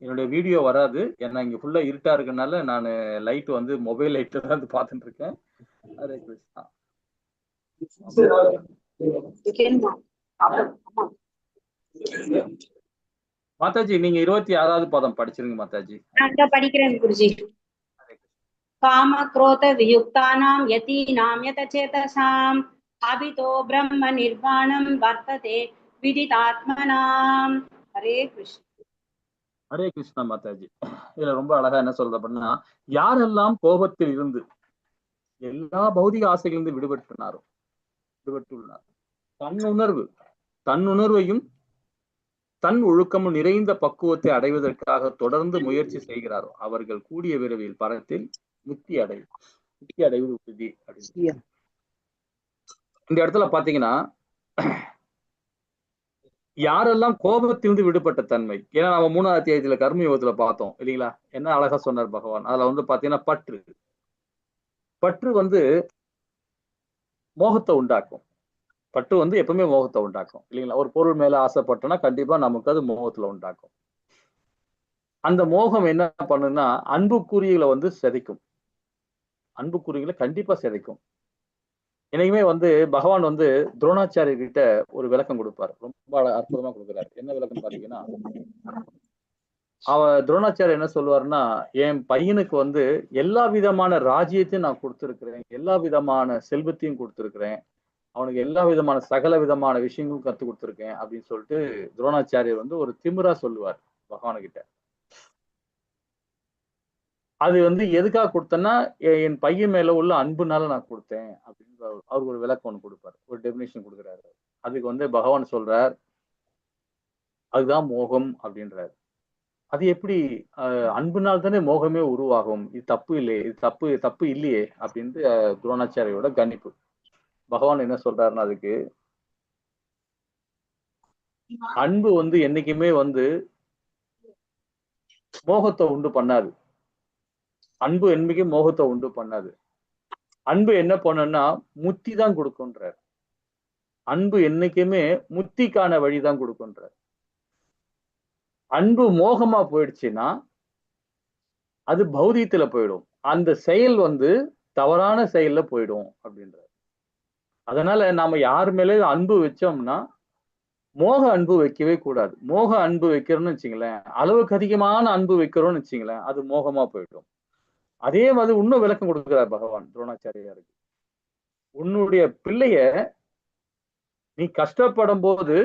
என்னுடைய வீடியோ வராது. ஏன்னா இங்க ஃபுல்லா இருட்டா இருக்கனால நானு லைட் வந்து மொபைல் லைட்ல தான் வந்து பார்த்துட்டு இருக்கேன். ஹரே கிருஷ்ணா. மாதாஜி நீங்க 26வது பாதம் படிச்சிருங்க மாதாஜி. படிக்கிறேன் குருஜி. காம क्रोध वियुक्तानां यतीनां यतचेतसां अभितो ब्रह्म निर्वाणं वर्तते विदितात्मनां. हरे कृष्ण. ஹரே கிருஷ்ணா மாதாஜி. இதுல ரொம்ப அழகா என்ன சொல்றது அப்படின்னா, யாரெல்லாம் கோபத்தில் இருந்து எல்லா பௌதிக ஆசைகளிலிருந்து விடுபட்டுள்ளார், தன்னுணர்வையும் தன் ஒழுக்கமும் நிறைந்த பக்குவத்தை அடைவதற்காக தொடர்ந்து முயற்சி செய்கிறாரோ அவர்கள் கூடிய விரைவில் பரத்தில் முக்தி அடைவது உறுதி அப்படின்னு. இந்த இடத்துல பாத்தீங்கன்னா, யாரெல்லாம் கோபத்திலிருந்து விடுபட்ட தன்மை, ஏன்னா நம்ம 3வது அத்தியாயத்துல கர்மயோகத்துல பார்த்தோம் இல்லைங்களா, என்ன அழகா சொன்னார் பகவான். அதுல வந்து பாத்தீங்கன்னா பற்று வந்து மோகத்தை உண்டாக்கும். பற்று வந்து எப்பவுமே மோகத்தை உண்டாக்கும் இல்லைங்களா. ஒரு பொருள் மேல ஆசைப்பட்டோம்னா கண்டிப்பா நமக்கு அது மோகத்துல உண்டாக்கும். அந்த மோகம் என்ன பண்ணுன்னா அன்புக்குறிகளை வந்து சிதைக்கும். அன்புக்குறிகளை கண்டிப்பா சிதைக்கும். என்னைக்குமே வந்து பகவான் வந்து துரோணாச்சாரியர் கிட்ட ஒரு விளக்கம் கொடுப்பாரு. ரொம்ப அற்புதமா கொடுக்குறாரு. என்ன விளக்கம் பாத்தீங்கன்னா, துரோணாச்சாரியர் என்ன சொல்லுவாருன்னா, என் பையனுக்கு வந்து எல்லா விதமான ராஜ்யத்தையும் நான் கொடுத்திருக்கிறேன், எல்லா விதமான செல்வத்தையும் கொடுத்திருக்கிறேன், அவனுக்கு எல்லா விதமான சகல விதமான விஷயங்களும் கத்து கொடுத்திருக்கேன் அப்படின்னு சொல்லிட்டு துரோணாச்சாரியர் வந்து ஒரு திமிரா சொல்லுவார் பகவானுகிட்ட. அது வந்து எதுக்காக கொடுத்தேன்னா, என் பையன் மேல உள்ள அன்புனால நான் கொடுத்தேன் அப்படின்னு அவருக்கு ஒரு விளக்கம் ஒண்ணு கொடுப்பாரு, ஒரு டெபினேஷன் கொடுக்குறாரு. அதுக்கு வந்து பகவான் சொல்றார், அதுதான் மோகம் அப்படின்றாரு. அது எப்படி அன்புனால் தானே மோகமே உருவாகும், இது தப்பு இல்லையே, இது தப்பு இல்லையே அப்படின்ட்டு துரோணாச்சாரியோட கணிப்பு. பகவான் என்ன சொல்றாருன்னா, அதுக்கு அன்பு வந்து என்னைக்குமே வந்து மோகத்தை உண்டு பண்ணாது. அன்பு என்னைக்கு மோகத்தை உண்டு பண்ணாது. அன்பு என்ன பண்ணுன்னா முத்தி தான் கொடுக்கும்ன்றார். அன்பு என்னைக்குமே முத்திக்கான வழிதான் கொடுக்கும்ன்றார். அன்பு மோகமா போயிடுச்சுன்னா அது பௌதிகத்துல போயிடும், அந்த செயல் வந்து தவறான செயல்ல போயிடும் அப்படின்றார். அதனால நாம யார் மேலே அன்பு வச்சோம்னா மோக அன்பு வைக்கவே கூடாது. மோக அன்பு வைக்கிறோம்னு வச்சுங்களேன், அளவுக்கு அதிகமான அன்பு வைக்கிறோம்னு வச்சுங்களேன், அது மோகமா போயிடும். அதே மாதிரி இன்னும் விளக்கம் கொடுக்கிறார் பகவான் துரோணாச்சாரியாருக்கு. உன்னுடைய பிள்ளைய நீ கஷ்டப்படும் போது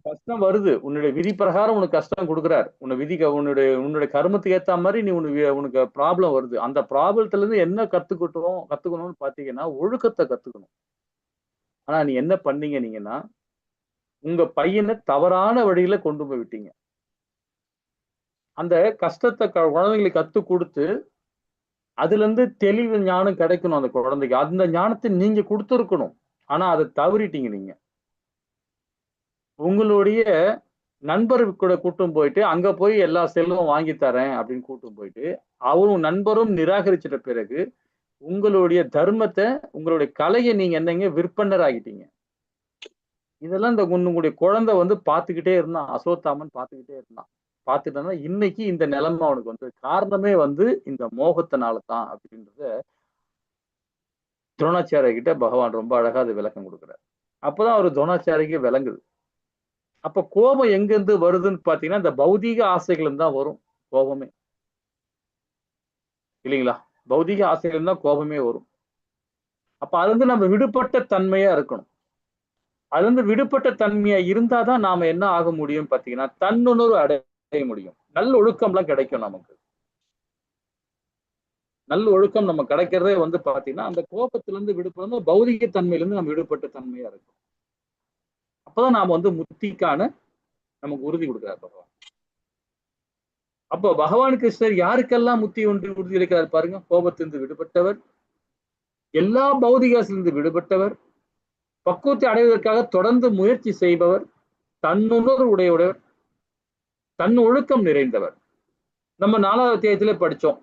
கஷ்டம் வருது, உன்னுடைய விதி பிரகாரம் உனக்கு கஷ்டம் கொடுக்குறார், உன்னுடைய கர்மத்துக்கு ஏத்த மாதிரி நீ உனக்கு ப்ராப்ளம் வருது. அந்த ப்ராப்ளத்துல இருந்து என்ன கத்துக்கணும்னு பாத்தீங்கன்னா ஒழுக்கத்தை கத்துக்கணும். ஆனா நீ என்ன பண்ணீங்க நீங்கன்னா, உங்க பையனை தவறான வழியில கொண்டு போய் விட்டீங்க. அந்த கஷ்டத்தை குழந்தைங்களுக்கு கத்து கொடுத்து அதுல இருந்து தெளிவு ஞானம் கிடைக்கணும் அந்த குழந்தைக்கு. அந்த ஞானத்தை நீங்க கொடுத்துருக்கணும். ஆனா அதை தவறிட்டீங்க நீங்க. உங்களுடைய நண்பர் கூட கூட்டும் போயிட்டு அங்க போய் எல்லா செல்வம் வாங்கி தரேன் அப்படின்னு கூட்டும் போயிட்டு அவரும் நண்பரும் நிராகரிச்சிட்ட பிறகு உங்களுடைய தர்மத்தை, உங்களுடைய கலையை நீங்க என்னங்க விற்பனர் ஆகிட்டீங்க. இதெல்லாம் இந்த உங்களுடைய குழந்தை வந்து பார்த்துக்கிட்டே இருந்தான், அசோத்தாமன் பார்த்துக்கிட்டே இருந்தான். பார்த்துட்டா இன்னைக்கு இந்த நிலைமை அவனுக்கு வந்து காரணமே வந்து இந்த மோகத்தினாலதான் அப்படின்றத துரோணாச்சாரிய கிட்ட பகவான் ரொம்ப அழகா அது விளக்கம் கொடுக்குறாரு. அப்பதான் அவர் துரோணாச்சாரிக்கு விளங்குது. அப்ப கோபம் எங்க இருந்து வருதுன்னு பாத்தீங்கன்னா இந்த பௌதீக ஆசைகள் தான் வரும் கோபமே இல்லைங்களா. பௌதீக ஆசைகள் தான் கோபமே வரும். அப்ப அது வந்து நம்ம விடுபட்ட தன்மையா இருக்கணும். அது வந்து விடுபட்ட தன்மையா இருந்தாதான் நாம என்ன ஆக முடியும் பாத்தீங்கன்னா தன்னுணர்வு அடைய முடியும். நல்ல ஒழுக்கம் எல்லாம் கிடைக்கும் நமக்கு. நல்ல ஒழுக்கம் நம்ம கிடைக்கிறதே வந்து பாத்தீங்கன்னா அந்த கோபத்திலிருந்து விடுபட பௌதிக தன்மையிலிருந்து நம்ம விடுபட்ட தன்மையா இருக்கும். அப்பதான் நாம வந்து முத்திக்கான நமக்கு உறுதி கொடுக்கிறார் பகவான். அப்போ பகவான் கிருஷ்ணர் யாருக்கெல்லாம் முத்தி உறுதி அளிக்கிறார் பாருங்க. கோபத்திலிருந்து விடுபட்டவர், எல்லா பௌதிகத்திலிருந்து விடுபட்டவர், பக்குவத்தை அடைவதற்காக தொடர்ந்து முயற்சி செய்பவர், தன்னுணர்வு உடையவர், தன் ஒழுக்கம் நிறைந்தவர். நம்ம 4வது அத்தியாயத்திலே படிச்சோம்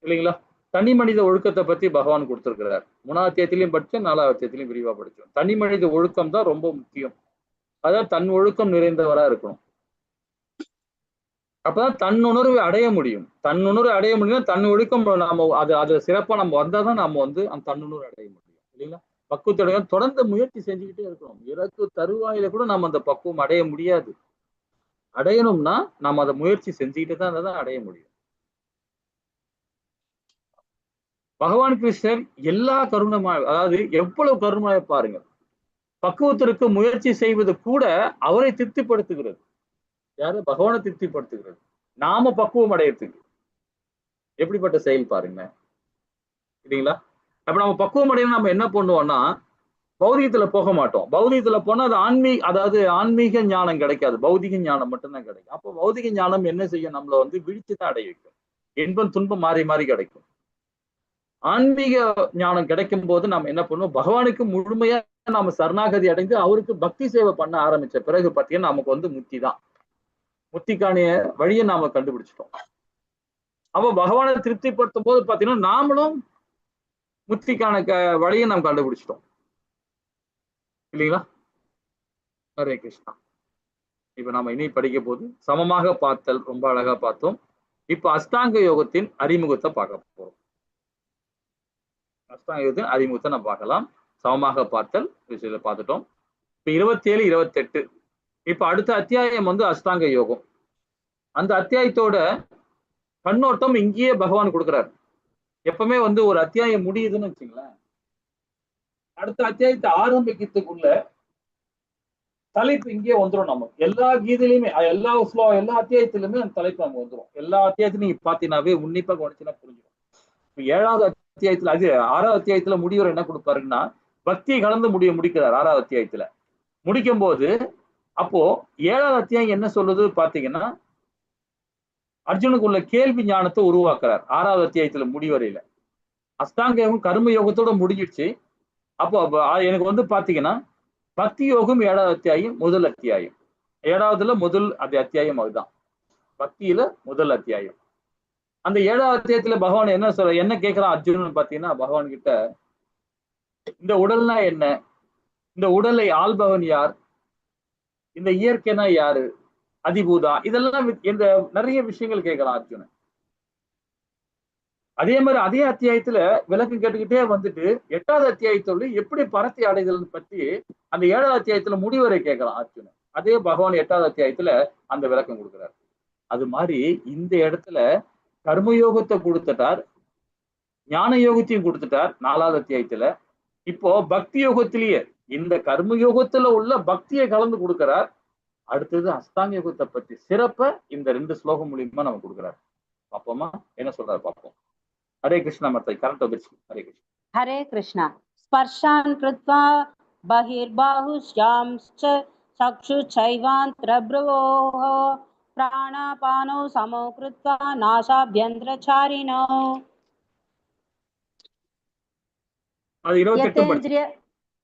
இல்லைங்களா. தனி மனித ஒழுக்கத்தை பத்தி பகவான் கொடுத்திருக்கிறார். 3வது அத்தியாயத்திலையும் படிச்சோம், 4வது அத்தியாயத்திலையும் விரிவா படிச்சோம். தனி மனித ஒழுக்கம் தான் ரொம்ப முக்கியம். அதாவது தன் ஒழுக்கம் நிறைந்தவரா இருக்கணும். அப்பதான் தன்னுணர்வை அடைய முடியும். தன்னுணர்வை அடைய முடியும். தன் ஒழுக்கம் நாம அது சிறப்பா நம்ம வந்தாதான் நாம வந்து அந்த தன்னுணர்வை அடைய முடியும் இல்லைங்களா? பக்குவத்தோட தொடர்ந்து முயற்சி செஞ்சுக்கிட்டே இருக்கணும். இறக்கு தருவாயில கூட நம்ம அந்த பக்குவம் அடைய முடியாது. அடையணும்னா நம்ம அதை முயற்சி செஞ்சுக்கிட்டே தான் அடைய முடியும். பகவான் கிருஷ்ணர் எல்லா கருணமாய், அதாவது எவ்வளவு கருணமாய் பாருங்க. பக்குவத்திற்கு முயற்சி செய்வது கூட அவரை திருப்திப்படுத்துகிறது. யாரு? பகவானை திருப்திப்படுத்துகிறது. நாம பக்குவம் அடையறதுக்கு எப்படிப்பட்ட செயல் பாருங்க இல்லைங்களா? அப்ப நம்ம பக்குவம் அடையணும், நம்ம என்ன பண்ணுவோம்னா பௌதிகத்துல போக மாட்டோம். பௌதிகத்துல போனா அது அதாவது ஆன்மீக ஞானம் கிடைக்காது. பௌதிக ஞானம் மட்டும்தான் கிடைக்கும். அப்போ பௌதிக ஞானம் என்ன செய்யும்? நம்மள வந்து விழிச்சுதான் அடைய வைக்கும். இன்பம் துன்பம் மாறி மாறி கிடைக்கும். ஆன்மீக ஞானம் கிடைக்கும் போது நம்ம என்ன பண்ணுவோம்? பகவானுக்கு முழுமையா நாம சரணாகதி அடைந்து அவருக்கு பக்தி சேவை பண்ண ஆரம்பிச்ச பிறகு பாத்தீங்கன்னா நமக்கு வந்து முக்தி தான். முக்திக்கான வழியை நாம கண்டுபிடிச்சிட்டோம். அப்போ பகவானை திருப்திப்படுத்தும் போது பாத்தீங்கன்னா நாமளும் முக்திக்கான வழியை நாம் கண்டுபிடிச்சிட்டோம் இல்லைங்களா? ஹரே கிருஷ்ணா. இப்ப நம்ம இனி படிக்க போது சமமாக பார்த்தல் ரொம்ப அழகா பார்த்தோம். இப்ப அஷ்டாங்க யோகத்தின் அறிமுகத்தை பார்க்க போறோம். அஷ்டாங்க யோகத்தின் அறிமுகத்தை நம்ம பார்க்கலாம். சமமாக பார்த்தல் விஷயத்தை பார்த்துட்டோம். இப்ப 27, 28 இப்ப அடுத்த அத்தியாயம் வந்து அஷ்டாங்க யோகம். அந்த அத்தியாயத்தோட கண்ணோட்டம் இங்கேயே பகவான் கொடுக்கிறார். எப்பவுமே வந்து ஒரு அத்தியாயம் முடியுதுன்னு வச்சுங்களேன், அடுத்த அத்தியாயத்தை ஆரம்பிக்கிறதுக்குள்ள தலைப்பு இங்கே வந்துடும். நம்ம எல்லா கீதையிலுமே எல்லா அத்தியாயத்திலுமே அந்த தலைப்பு நம்ம வந்துடும். எல்லா அத்தியாயத்திலும் நீங்க பாத்தீங்கன்னாவே உன்னிப்பா கவனிச்சுன்னா புரிஞ்சிடும். இப்ப 7வது அத்தியாயத்துல, அது 6வது அத்தியாயத்துல முடிவர் என்ன கொடுப்பாருன்னா பக்தியை கலந்து முடிக்கிறார். 6வது அத்தியாயத்துல முடிக்கும் போது அப்போ 7வது அத்தியாயம் என்ன சொல்லுது பாத்தீங்கன்னா அர்ஜுனுக்கு உள்ள கேள்வி ஞானத்தை உருவாக்குறார். 6வது அத்தியாயத்துல முடிவரையில அஷ்டாங்க யோகம் கர்ம யோகத்தோட முடிஞ்சிடுச்சு. அப்போ எனக்கு வந்து பாத்தீங்கன்னா பக்தி யோகம் 7வது அத்தியாயம் முதல் அத்தியாயம். 7வதுல முதல் அத்தியாயம் அதுதான். பக்தியில முதல் அத்தியாயம். அந்த 7வது அத்தியாயத்துல பகவான் என்ன கேட்கிறான் அர்ஜுனன் பாத்தீங்கன்னா, பகவான் கிட்ட இந்த உடல்னா என்ன, இந்த உடலை ஆள்பவன் யார், இந்த இயற்கைனா யாரு, அதிபூதா, இதெல்லாம் இந்த நிறைய விஷயங்கள் கேட்கலாம் அர்ஜுனன். அதே மாதிரி அதே அத்தியாயத்துல விளக்கம் கேட்டுக்கிட்டே வந்துட்டு 8வது அத்தியாயத்தோடு எப்படி பரத்தை அடைதல் பற்றி அந்த 7வது அத்தியாயத்துல முடிவரை கேட்கலாம் அர்ஜுனன். அதே பகவான் 8வது அத்தியாயத்துல அந்த விளக்கம் கொடுக்கிறார். அது மாதிரி இந்த இடத்துல கர்மயோகத்தை கொடுத்துட்டார், ஞான யோகத்தையும் கொடுத்துட்டார் 4வது அத்தியாயத்துல. இப்போ பக்தி யோகத்திலேயே இந்த கர்ம யோகத்துல உள்ள பக்தியை கலந்து கொடுக்கிறார். அடுத்தது அஷ்டாங்க யோகத்தை பற்றி சிறப்ப இந்த 2 ஸ்லோகம் மூலியமா நம்ம கொடுக்கிறார். பாப்போமா என்ன சொல்றாரு பாப்போம். ஹரே கிருஷ்ணா. மத்தை கரெக்ட் வந்துருச்சு. ஹரே கிருஷ்ணா. हरे कृष्ण। स्पर्शान् कृत्वा बहिर्बाहुश्याश्च चक्षुश्चैवान्त्रभ्रुवोः प्राणापानौ समौ कृत्वा नासाभ्यन्तरचारिणौ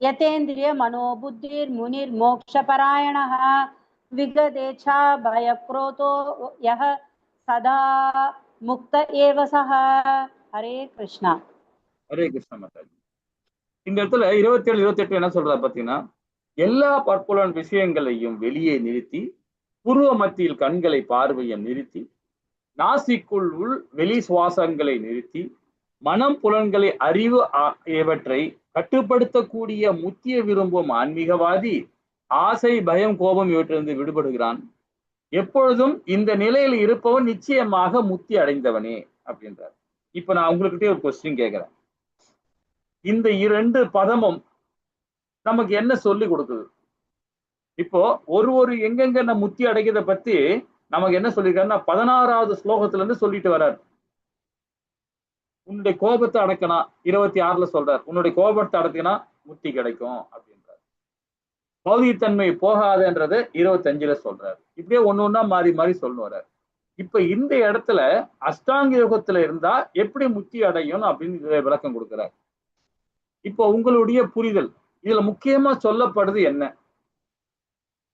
यतेन्द्रिय मनोबुद्धिर्मुनिर्मोक्षपरायणः विगतेच्छा भयक्रोधो यः सदा मुक्त एव सः। हरे कृष्णा. ஹரே கிருஷ்ணா மாதாஜி. இந்த இடத்துல 27, 28 என்ன சொல்றா பாத்தீங்கன்னா, எல்லா பற்புலன் விஷயங்களையும் வெளியே நிறுத்தி புருவ மத்தியில் கண்களை பார்வையை நிறுத்தி நாசிக்குள் உள் வெளி சுவாசங்களை நிறுத்தி மனம் புலன்களை அறிவு இவற்றை கட்டுப்படுத்தக்கூடிய முத்திய விரும்பும் ஆன்மீகவாதி ஆசை பயம் கோபம் இவற்றிலிருந்து விடுபடுகிறான். எப்பொழுதும் இந்த நிலையில் இருப்பவன் நிச்சயமாக முக்தி அடைந்தவனே அப்படின்றார். இப்ப நான் உங்ககிட்ட ஒரு கொஸ்டின் கேட்கிறேன். இந்த 2 பதமும் நமக்கு என்ன சொல்லி கொடுக்குது? இப்போ ஒரு எங்கெங்க நம்ம முத்தி அடைக்கிறத பத்தி நமக்கு என்ன சொல்லியிருக்காருன்னா 16வது ஸ்லோகத்துல இருந்து சொல்லிட்டு வர்றார். உன்னுடைய கோபத்தை அடக்கணும் 26ல சொல்றார். உன்னுடைய கோபத்தை அடக்கினா முத்தி கிடைக்கும் அப்படின்றார். பௌதிகத்தன்மை போகாதுன்றது 25ல சொல்றாரு. இப்படியே ஒண்ணா மாறி மாறி சொல்லு வர்றார். இப்ப இந்த இடத்துல அஷ்டாங்க யோகத்துல இருந்தா எப்படி முக்தி அடையும் அப்படின்னு விளக்கம் கொடுக்கிறார். இப்போ உங்களுடைய புரிதல் இதுல முக்கியமா சொல்லப்படுது என்ன?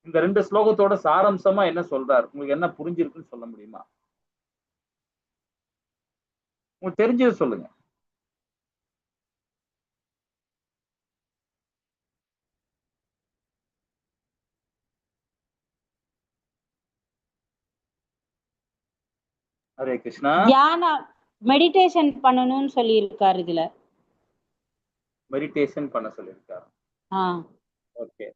இந்த 2 ஸ்லோகத்தோட சாராம்சமா என்ன சொல்றாரு? உங்களுக்கு என்ன புரிஞ்சிருக்குன்னு சொல்ல முடியுமா? உங்களுக்கு தெரிஞ்சது சொல்லுங்க. ஹரே கிருஷ்ணா. தியானம் மெடிடேஷன் பண்ணணும்னு சொல்லி இருக்காரு இதுல. மெடிடேஷன் பண்ண சொல்லியிருக்காரு. ஓகே.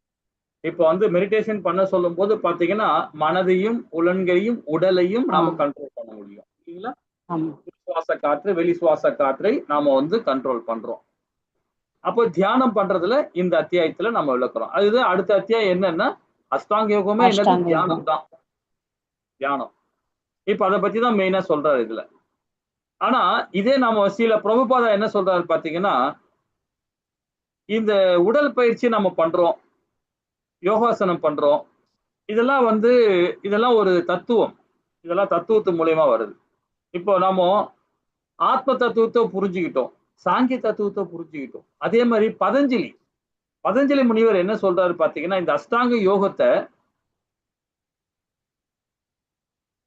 இப்போ வந்து மெடிடேஷன் பண்ண சொல்லும் போது பாத்தீங்கன்னா மனதையும் புலன்களையும் உடலையும் நாம கண்ட்ரோல் பண்ண முடியும் இல்லைங்களா? சுவாச காற்று வெளி சுவாச காற்றை நாம வந்து கண்ட்ரோல் பண்றோம். அப்போ தியானம் பண்றதுல இந்த அத்தியாயத்துல நம்ம விளக்குறோம். அது அடுத்த அத்தியாயம் என்னன்னா அஷ்டாங்க யோகமே என்னது? தியானம் தான். தியானம் இப்ப அதை பத்தி தான் மெயினா சொல்றாரு இதுல. ஆனா இதே நாம சில பிரபுபாதா என்ன சொல்றாரு பாத்தீங்கன்னா, இந்த உடல் பயிற்சி நம்ம பண்றோம், யோகாசனம் பண்றோம், இதெல்லாம் ஒரு தத்துவம். இதெல்லாம் தத்துவத்து மூலியமா வருது. இப்போ நாம ஆத்ம தத்துவத்தை புரிஞ்சுக்கிட்டோம், சாங்கிய தத்துவத்தை புரிஞ்சுக்கிட்டோம். அதே மாதிரி பதஞ்சலி முனிவர் என்ன சொல்றாரு பாத்தீங்கன்னா, இந்த அஷ்டாங்க யோகத்தை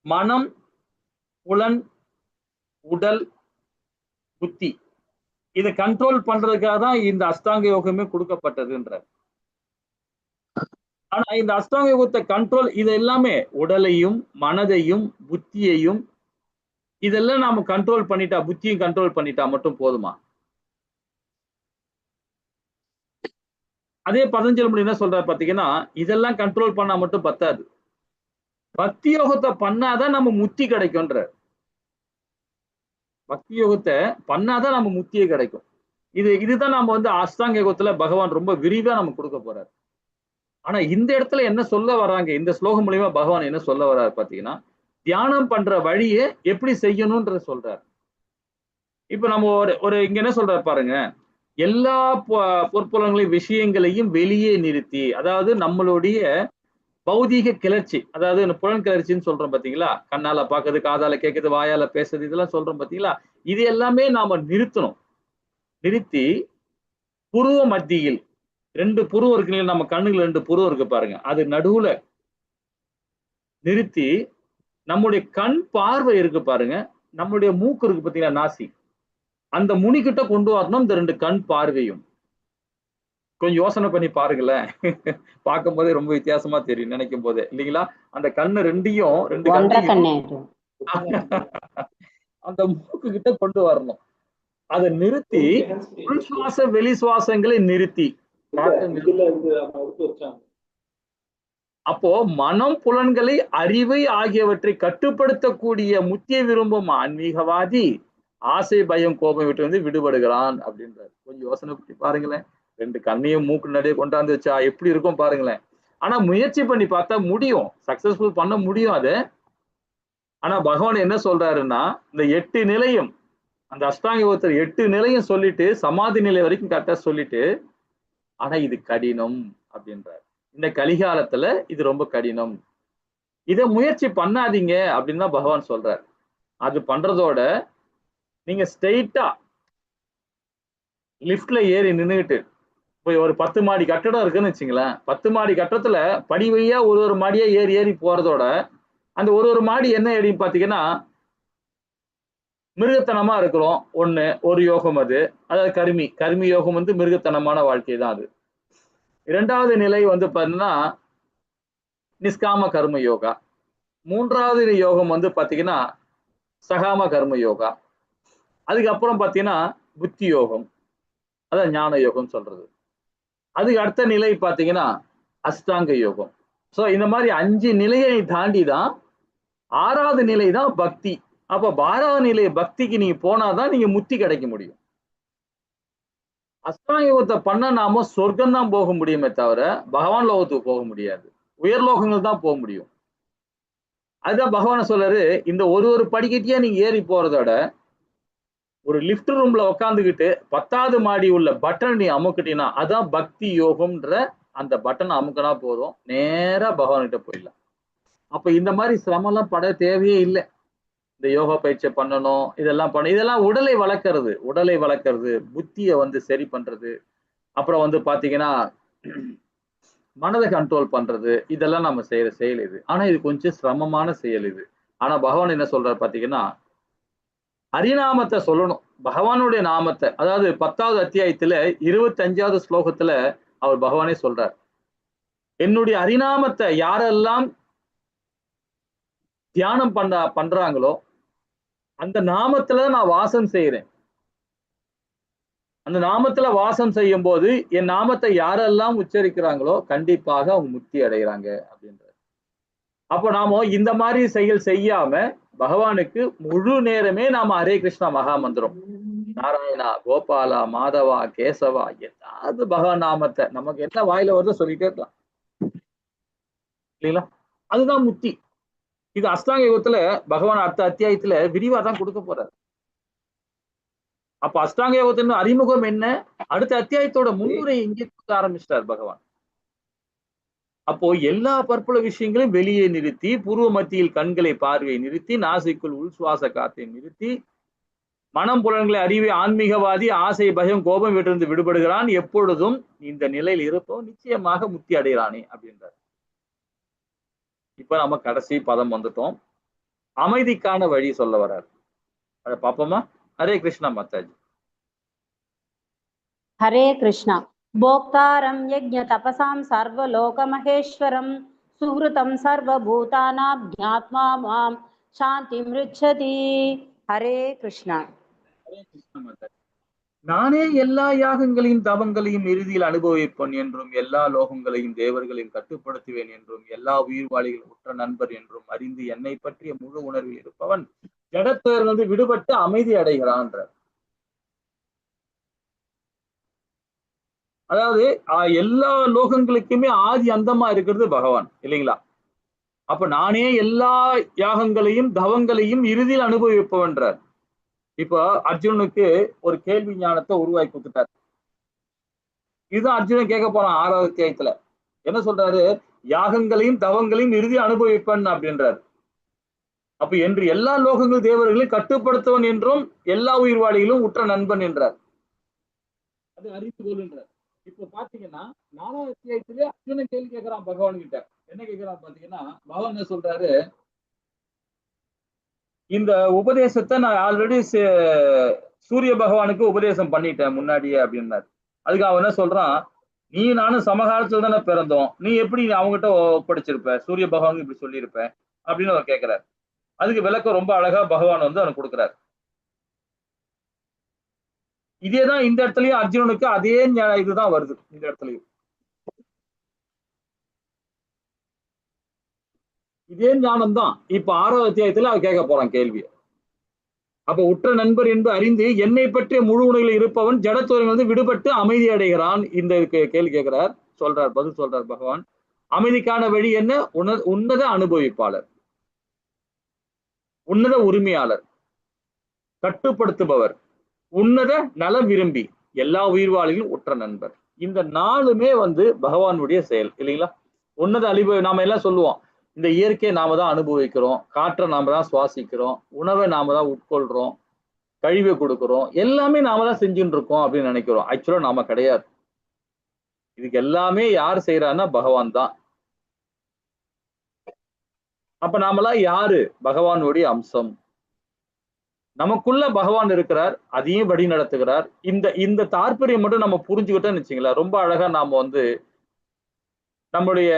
மனம், புலன், உடல், புத்தி இதை கண்ட்ரோல் பண்றதுக்காக தான் இந்த அஷ்டாங்க யோகமே கொடுக்கப்பட்டதுன்றார். ஆனா இந்த அஷ்டாங்க யோகத்தை கண்ட்ரோல் இது எல்லாமே உடலையும் மனதையும் புத்தியையும் இதெல்லாம் நாம கண்ட்ரோல் பண்ணிட்டா, புத்தியும் கண்ட்ரோல் பண்ணிட்டா மட்டும் போதுமா? அதே பதஞ்சலி முனி என்ன சொல்றாரு பாத்தீங்கன்னா, இதெல்லாம் கண்ட்ரோல் பண்ணா மட்டும் பத்தாது, பக்தி யோகத்தை பண்ணாதான் நம்ம முத்தி கிடைக்கும்ன்ற. பக்தி யோகத்தை பண்ணாதான் நம்ம முத்தியே கிடைக்கும். இதுதான் நம்ம வந்து அஷ்டாங்க யோகத்துல பகவான் ரொம்ப விரிவா நம்ம கொடுக்க போறாரு. ஆனா இந்த இடத்துல என்ன சொல்ல வர்றாங்க, இந்த ஸ்லோகம் மூலியமா பகவான் என்ன சொல்ல வர்றாரு பாத்தீங்கன்னா, தியானம் பண்ற வழியை எப்படி செய்யணும்ன்றத சொல்றாரு. இப்ப நம்ம ஒரு இங்க என்ன சொல்றாரு பாருங்க, எல்லா பொற்புலங்களையும் விஷயங்களையும் வெளியே நிறுத்தி, அதாவது நம்மளுடைய பௌதீக கிளர்ச்சி, அதாவது புலன் கிளர்ச்சின்னு சொல்றோம் பாத்தீங்களா, கண்ணால பாக்குது, காதால கேக்குது, வாயால பேசுறது, இதெல்லாம் சொல்றோம் பாத்தீங்களா, இது எல்லாமே நாம நிறுத்தணும். நிறுத்தி புருவ மத்தியில் 2 புருவம் இருக்கு, நம்ம கண்ணுல 2 புருவம் இருக்கு பாருங்க, அது நடுவுல நிறுத்தி நம்முடைய கண் பார்வை இருக்கு பாருங்க, நம்முடைய மூக்கு இருக்கு பாத்தீங்களா, நாசி, அந்த முனிக்கிட்ட கொண்டு வரணும் இந்த 2 கண் பார்வையும். கொஞ்சம் யோசனை பண்ணி பாருங்களேன். பார்க்கும் போதே ரொம்ப வித்தியாசமா தெரியும் நினைக்கும் போதே இல்லைங்களா? அந்த கண்ணு 2 கண்ணையும் அந்த மூக்கு கிட்ட கொண்டு வரணும். அதை நிறுத்தி உள் சுவாச வெளி சுவாசங்களை நிறுத்தி, அப்போ மனம் புலன்களை அறிவை ஆகியவற்றை கட்டுப்படுத்தக்கூடிய முத்திய விரும்பும் ஆன்மீகவாதி ஆசை பயம் கோபம் விட்டு வந்து விடுபடுகிறான் அப்படின்றாரு. கொஞ்சம் யோசனை பண்ணி பாருங்களேன். 2 கண்ணையும் மூக்கு நடைய கொண்டாந்து வச்சா எப்படி இருக்கும் பாருங்களேன். ஆனா முயற்சி பண்ணி பார்த்தா முடியும், சக்சஸ்ஃபுல் பண்ண முடியும் அது. ஆனா பகவான் என்ன சொல்றாருன்னா, இந்த 8 நிலையும், அந்த அஷ்டாங்க யோகத்துல 8 நிலையும் சொல்லிட்டு சமாதி நிலை வரைக்கும் கரெக்டா சொல்லிட்டு, ஆனா இது கடினம் அப்படின்றாரு. இந்த கலிகாலத்துல இது ரொம்ப கடினம், இதை முயற்சி பண்ணாதீங்க அப்படின்னு தான் பகவான் சொல்றாரு. அது பண்றதோட நீங்க ஸ்ட்ரெயிட்டா லிப்ட்ல ஏறி நின்றுட்டு போய் ஒரு 10 மாடி கட்டடம் இருக்குன்னு வச்சுங்களேன், 10 மாடி கட்டடத்துல படி வழியா ஒரு மாடியா ஏறி ஏறி போறதோட அந்த ஒரு மாடி என்ன ஏறின்னு பாத்தீங்கன்னா மிருகத்தனமா இருக்கிறோம். ஒரு யோகம் அது, அதாவது கர்மி யோகம் வந்து மிருகத்தனமான வாழ்க்கை தான் அது. 2வது நிலை வந்து பாத்தீங்கன்னா நிஷ்காம கர்ம யோகா. 3வது யோகம் வந்து பாத்தீங்கன்னா சகாம கர்ம யோகா. அதுக்கப்புறம் பாத்தீங்கன்னா புத்தி யோகம், அதான் ஞான யோகம் சொல்றது. அதுக்கு அடுத்த நிலை பாத்தீங்கன்னா அஷ்டாங்க யோகம். சோ இந்த மாதிரி 5 நிலையை தாண்டி தான் 6வது நிலை தான் பக்தி. அப்ப 12வது நிலை பக்திக்கு நீங்க போனாதான் நீங்க முத்தி கிடைக்க முடியும். அஷ்டாங்க யோகத்தை பண்ண நாம சொர்க்கம் தான் போக முடியுமே தவிர பகவான் லோகத்துக்கு போக முடியாது, உயர் லோகங்கள் தான் போக முடியும். அதுதான் பகவான் சொல்றாரு, இந்த ஒரு படிக்கட்டியா நீங்க ஏறி போறதோட ஒரு லிப்ட் ரூம்ல உட்காந்துக்கிட்டு 10வது மாடி உள்ள பட்டன் நீ அமுக்கிட்டீங்கன்னா அதான் பக்தி யோகம்ன்ற. அந்த பட்டன் அமுக்கினா போதும், நேரா பகவான் கிட்ட போயிடலாம். அப்ப இந்த மாதிரி சிரமம் எல்லாம் பட தேவையே இல்லை. இந்த யோகா பயிற்சியை பண்ணணும், இதெல்லாம் உடலை வளர்க்கறது, புத்தியை வந்து சரி பண்றது, அப்புறம் வந்து பாத்தீங்கன்னா மனதை கண்ட்ரோல் பண்றது, இதெல்லாம் நம்ம செய்யற செயல் இது. ஆனா இது கொஞ்சம் சிரமமான செயல் இது. ஆனா பகவான் என்ன சொல்றாரு பாத்தீங்கன்னா, ஹரிநாமத்தை சொல்லணும், பகவானுடைய நாமத்தை. அதாவது 10வது அத்தியாயத்துல 25வது ஸ்லோகத்துல அவர் பகவானே சொல்றார், என்னுடைய ஹரிநாமத்தை யாரெல்லாம் தியானம் பண்றாங்களோ அந்த நாமத்துல நான் வாசம் செய்யறேன். அந்த நாமத்துல வாசம் செய்யும் போது என் நாமத்தை யாரெல்லாம் உச்சரிக்கிறாங்களோ கண்டிப்பாக அவங்க முக்தி அடைகிறாங்க அப்படின்றார். அப்போ நாம இந்த மாதிரி செயல் செய்யாம பகவானுக்கு முழு நேரமே நாம ஹரே கிருஷ்ணா மகா மந்திரம், நாராயணா, கோபாலா, மாதவா, கேசவா, ஏதாவது பகவான் நாமத்தை நமக்கு என்ன வாயில வருதோ சொல்லிட்டே இருக்கலாம் இல்லைங்களா? அதுதான் முக்தி. இது அஷ்டாங்க யோகத்துல பகவான் அடுத்த அத்தியாயத்துல விரிவா தான் கொடுக்க போறாரு. அப்ப அஷ்டாங்க யோகத்தின் அறிமுகம் என்ன, அடுத்த அத்தியாயத்தோட முன்னுரை இங்கே கொடுக்க ஆரம்பிச்சிட்டார் பகவான். அப்போ எல்லா பற்பல விஷயங்களையும் வெளியே நிறுத்தி, பூர்வ மத்தியில் கண்களை பார்வையை நிறுத்தி, நாசிக்குள் உள் சுவாச காத்தை நிறுத்தி, மனம் புலன்களை அறிவை ஆன்மீகவாதி ஆசை பயம் கோபம் விட்டிருந்து விடுபடுகிறான். எப்பொழுதும் இந்த நிலையில் இருப்போம் நிச்சயமாக முக்தி அடைகிறானே அப்படின்றார். இப்ப நம்ம கடைசி பதம் வந்துட்டோம். அமைதிக்கான வழி சொல்ல வர்றார். அதை பாப்போமா? ஹரே கிருஷ்ணா மாதாஜி. ஹரே கிருஷ்ணா. போக்தாரம் யஜ்ஞ தபசாம் சர்வலோக மகேஸ்வரம் சுஹ்ருதம் சர்வபூதானாம் ஞாத்மா மாம் சாந்தி மிருச்சதி. ஹரே கிருஷ்ணா. ஹரே கிருஷ்ணா மாதாஜி. நானே எல்லா யாகங்களையும் தவங்களையும் இறுதியில் அனுபவிப்பேன் என்றும், எல்லா லோகங்களையும் தேவர்களையும் கட்டுப்படுத்துவேன் என்றும், எல்லா உயிர்வாளிகள் உற்ற நண்பர் என்றும் அறிந்து என்னை பற்றிய முழு உணர்வில் இருப்பவன் ஜடத்திலிருந்து விடுபட்டு அமைதி அடைகிறான். அதாவது எல்லா லோகங்களுக்குமே ஆதி அந்தமா இருக்கிறது பகவான் இல்லைங்களா? அப்ப நானே எல்லா யாகங்களையும் தவங்களையும் இறுதியில் அனுபவிப்பவன்றார். இப்போ அர்ஜுனுக்கு ஒரு கேள்வி ஞானத்தை உருவாக்கி கொடுத்துட்டார். இதுதான் அர்ஜுனன் கேட்க போறான் 6வது அத்தியாயத்துல. என்ன சொல்றாரு? யாகங்களையும் தவங்களையும் இறுதி அனுபவிப்பன் அப்படின்றார். அப்ப என்று எல்லா லோகங்கள் தேவர்களையும் கட்டுப்படுத்தவன் என்றும், எல்லா உயிர்வாளிகளும் உற்ற நண்பன் என்றார். அது அறிந்து கொள்கின்றார். இப்ப பாத்தீங்கன்னா 4வது அத்தியாயத்திலே அர்ஜுனன் கேள்வி கேட்கிறான் பகவான் கிட்ட. என்ன கேட்கிறான் பாத்தீங்கன்னா, பகவான் என்ன சொல்றாரு, இந்த உபதேசத்தை நான் ஆல்ரெடி சூரிய பகவானுக்கு உபதேசம் பண்ணிட்டேன் முன்னாடியே அப்படின்னாரு. அதுக்கு அவன் என்ன சொல்றான், நீ நானும் சமகாலத்துல தானே பிறந்தோம், நீ எப்படி அவங்ககிட்ட ஒப்படைச்சிருப்ப, சூரிய பகவானுக்கு இப்படி சொல்லியிருப்ப அப்படின்னு அவர் கேட்கிறார். அதுக்கு விளக்கம் ரொம்ப அழகா பகவான் வந்து அவனுக்கு கொடுக்குறாரு. இதேதான் இந்த இடத்துலயும் அர்ஜுனனுக்கு அதே இதுதான் வருது. இந்த இடத்துலயும் இதே ஞானம் தான் இப்ப 6வது அத்தியாயத்துல அவ கேட்க போறான் கேள்வி. அப்ப உற்ற நண்பர் என்று அறிந்து என்னை பற்றிய முழு உணர்வில் இருப்பவன் ஜடத்துவரிலிருந்து விடுபட்டு அமைதி அடைகிறான். இந்த கேள்வி கேட்கிறார், சொல்றார், பதில் சொல்றார் பகவான். அமைதிக்கான வழி என்ன? உன்னத அனுபவிப்பாளர், உன்னத உரிமையாளர், கட்டுப்படுத்துபவர், உன்னத நலம் விரும்பி, எல்லா உயிர்வாளிகளும் உற்ற நண்பர். இந்த 4மே வந்து பகவானுடைய செயல் இல்லைங்களா? உன்னத அனுபவி நாம எல்லாம் சொல்லுவோம், இந்த இயற்கையை நாம தான் அனுபவிக்கிறோம், காற்றை நாம தான் சுவாசிக்கிறோம், உணவை நாம தான் உட்கொள்றோம், கழிவை கொடுக்கிறோம், எல்லாமே நாம தான் செஞ்சுட்டு இருக்கோம் அப்படின்னு நினைக்கிறோம். ஆக்சுவலா நாம கிடையாது. இதுக்கு எல்லாமே யார் செய்யறான்னா பகவான் தான். அப்ப நாமெல்லாம் யாரு? பகவானுடைய அம்சம். நமக்குள்ள பகவான் இருக்கிறார், அதையும் வழி நடத்துகிறார். இந்த தாற்பயம் மட்டும் நம்ம புரிஞ்சுக்கிட்டோம்னு வச்சுங்களேன், ரொம்ப அழகா நாம வந்து நம்மளுடைய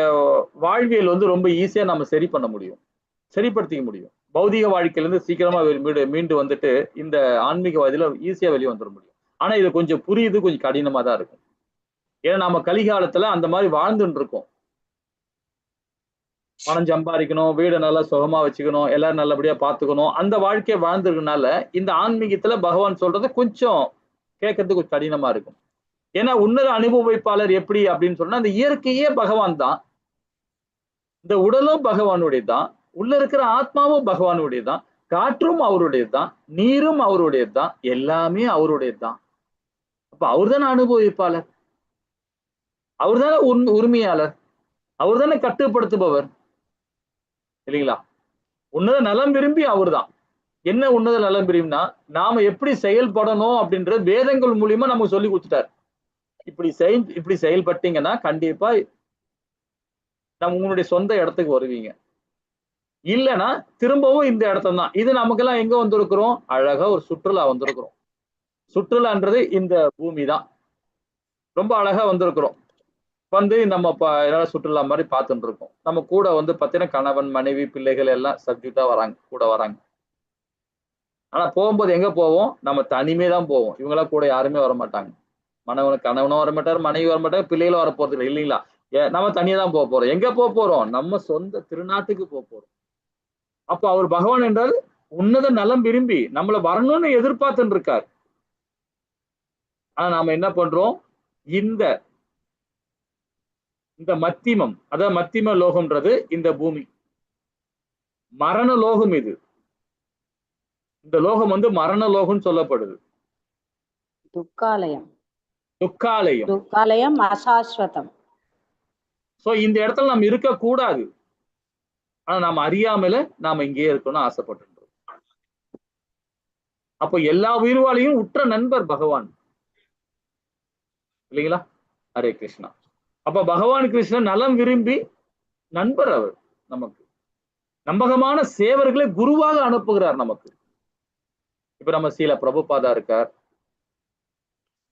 வாழ்வியல் வந்து ரொம்ப ஈஸியா நம்ம சரி பண்ண முடியும், சரிப்படுத்திக்க முடியும். பௌதிக வாழ்க்கையிலிருந்து சீக்கிரமா மீண்டு வந்துட்டு இந்த ஆன்மீகவாதியில ஈஸியா வெளியே வந்துட முடியும். ஆனா இது கொஞ்சம் புரியுது, கொஞ்சம் கடினமா தான் இருக்கும். ஏன்னா நம்ம கலிகாலத்துல அந்த மாதிரி வாழ்ந்துட்டு இருக்கோம். பணம் சம்பாதிக்கணும், வீடை நல்லா சுகமா வச்சுக்கணும், எல்லாரும் நல்லபடியா பாத்துக்கணும், அந்த வாழ்க்கையை வாழ்ந்துருக்கனால இந்த ஆன்மீகத்துல பகவான் சொல்றது கொஞ்சம் கேட்கறதுக்கு கொஞ்சம் கடினமா இருக்கும். ஏன்னா உன்னத அனுபவிப்பாளர் எப்படி அப்படின்னு சொன்னா, அந்த இயற்கையே பகவான் தான், இந்த உடலும் பகவானுடைய தான், உள்ள இருக்கிற ஆத்மாவும் பகவானுடைய தான், காற்றும் அவருடையது தான், நீரும் அவருடையது தான், எல்லாமே அவருடையது தான். அப்ப அவர் தானே அனுபவிப்பாளர், அவர் தானே உரிமையாளர், அவர் தானே கட்டுப்படுத்துபவர் இல்லைங்களா? உன்னத நலம் விரும்பி அவர் தான். என்ன உன்னத நலம் விரும்பினா, நாம எப்படி செயல்படணும் அப்படின்றது வேதங்கள் மூலியமா நமக்கு சொல்லி கொடுத்துட்டார். இப்படி செயல்பட்டீங்கன்னா கண்டிப்பா நம்ம உங்களுடைய சொந்த இடத்துக்கு வருவீங்க. இல்லைன்னா திரும்பவும் இந்த இடத்துல தான். இது நமக்கெல்லாம் எங்க வந்திருக்கிறோம்? அழகா ஒரு சுற்றுலா வந்திருக்கிறோம். சுற்றுலான்றது இந்த பூமி தான். ரொம்ப அழகா வந்திருக்கிறோம். வந்து நம்ம சுற்றுலா மாதிரி பார்த்துட்டு இருக்கோம். நம்ம கூட வந்து பார்த்தீங்கன்னா கணவன், மனைவி, பிள்ளைகள் எல்லாம் சப்ஜெக்டா வராங்க, கூட வராங்க. ஆனா போகும்போது எங்க போவோம்? நம்ம தனிமே தான் போவோம். இவங்களாம் கூட யாருமே வர மாட்டாங்க. கணவனும் வர மாட்டாரு, மனைவி வர மாட்டாரு, பிள்ளைகளும் வர போறது இல்லை இல்லைங்களா? நம்ம தனியா தான் போறோம். எங்க போறோம்? நம்ம சொந்த திருநாட்டுக்கு போறோம். அப்ப அவர் பகவான் என்றால் உன்னத நலம் விரும்பி நம்மள வரணும்னு எதிர்பார்த்துட்டு இருக்கார். ஆனா நாம என்ன பண்றோம்? இந்த இந்த மத்திமம், அதாவது மத்திம லோகம்ன்றது இந்த பூமி. மரண லோகம் இது. இந்த லோகம் வந்து மரண லோகம்னு சொல்லப்படுது. துக்காலயம். துக்காலயம். துக்காலயம் அசாஸ்வதம். சோ இந்த இடத்துல நம்ம இருக்க கூடாது. ஆனா நாம அறியாமல நாம இங்கேயே இருக்கணும்னு ஆசைப்பட்டு. அப்ப எல்லா உயிர்வாளியும் உற்ற நண்பர் பகவான் இல்லைங்களா? ஹரே கிருஷ்ணா. அப்ப பகவான் கிருஷ்ணன் நலம் விரும்பி நண்பர் அவர் நமக்கு. நம்பகமான சேவர்களை குருவாக அனுப்புகிறார் நமக்கு. இப்ப நம்ம சீல பிரபுபாதா இருக்கார்,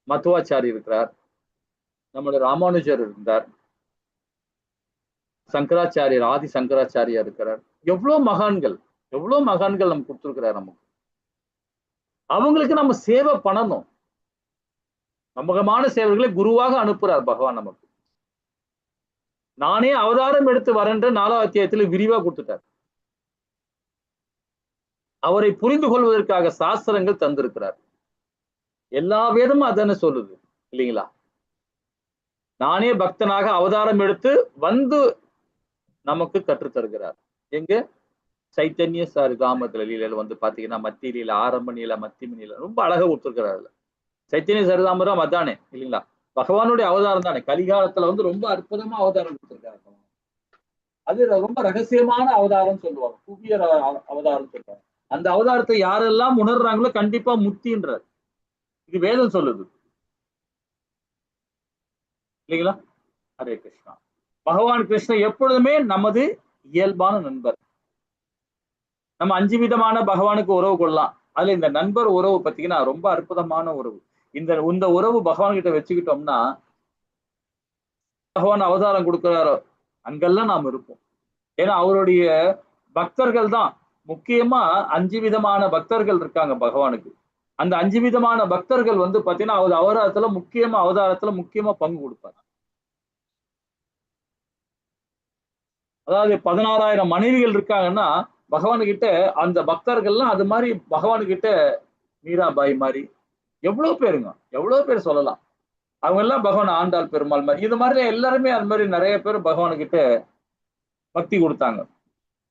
மத்துவாச்சாரி இருக்கிறார், நம்மளுடைய ராமானுஜர் இருந்தார், சங்கராச்சாரியர் ஆதி சங்கராச்சாரியா இருக்கிறார். எவ்வளவு மகான்கள் நம்ம கொடுத்திருக்கிறார் நமக்கு. அவங்களுக்கு நம்ம சேவை பண்ணணும். நம்பகமான சேவர்களை குருவாக அனுப்புறார் பகவான் நமக்கு. நானே அவதாரம் எடுத்து வரேன்ற 4ஆம் அத்தியாயத்துல விரிவா கொடுத்துட்டார். அவரை புரிந்து கொள்வதற்காக சாஸ்திரங்கள் தந்திருக்கிறார். எல்லா வேதமும் அதானே சொல்லுது இல்லைங்களா? நானே பக்தனாக அவதாரம் எடுத்து வந்து நமக்கு கற்றுத் தருகிறார். எங்க? சைத்தன்ய சரிதாமத்துல லீலையில வந்து பாத்தீங்கன்னா மத்திய லீலை, ஆரம்ப நீல, மத்திய நீல ரொம்ப அழகா கொடுத்திருக்கிறார். சைத்தன்ய சரிதாமரம் அதானே இல்லைங்களா? பகவானுடைய அவதாரம் தானே. கலிகாலத்துல வந்து ரொம்ப அற்புதமா அவதாரம் கொடுத்திருக்காரு. அது ரொம்ப ரகசியமான அவதாரம் சொல்லுவாங்க. புவியர் அவதாரம் சொல்லுவாங்க. அந்த அவதாரத்தை யாரெல்லாம் உணர்றாங்களோ கண்டிப்பா முக்தின்றார். இது வேதம் சொல்லுது இல்லைங்களா? ஹரே கிருஷ்ணா. பகவான் கிருஷ்ணன் எப்பொழுதுமே நமது இயல்பான நண்பர். நம்ம 5 விதமான பகவானுக்கு உறவு கொள்ளலாம். அதுல இந்த நண்பர் உறவு பார்த்தீங்கன்னா ரொம்ப அற்புதமான உறவு. இந்த உறவு பகவான் கிட்ட வச்சுக்கிட்டோம்னா பகவான் அவதாரம் கொடுக்கிறாரோ அங்கெல்லாம் நாம் இருப்போம். ஏன்னா அவருடைய பக்தர்கள் தான். முக்கியமா 5 விதமான பக்தர்கள் இருக்காங்க பகவானுக்கு. அந்த 5 விதமான பக்தர்கள் வந்து பாத்தீங்கன்னா அவர் அவதாரத்துல முக்கியமா பங்கு கொடுப்பார். அதாவது 16,000 மனைவிகள் இருக்காங்கன்னா பகவான் கிட்ட அந்த பக்தர்கள்லாம் அது மாதிரி பகவான் கிட்ட மீராபாய் மாதிரி எவ்வளவு பேர் சொல்லலாம். அவங்க எல்லாம் பகவான் ஆண்டாள் பெருமாள் மாதிரி இது மாதிரி எல்லாருமே அது மாதிரி நிறைய பேர் பகவான் கிட்ட பக்தி கொடுத்தாங்க.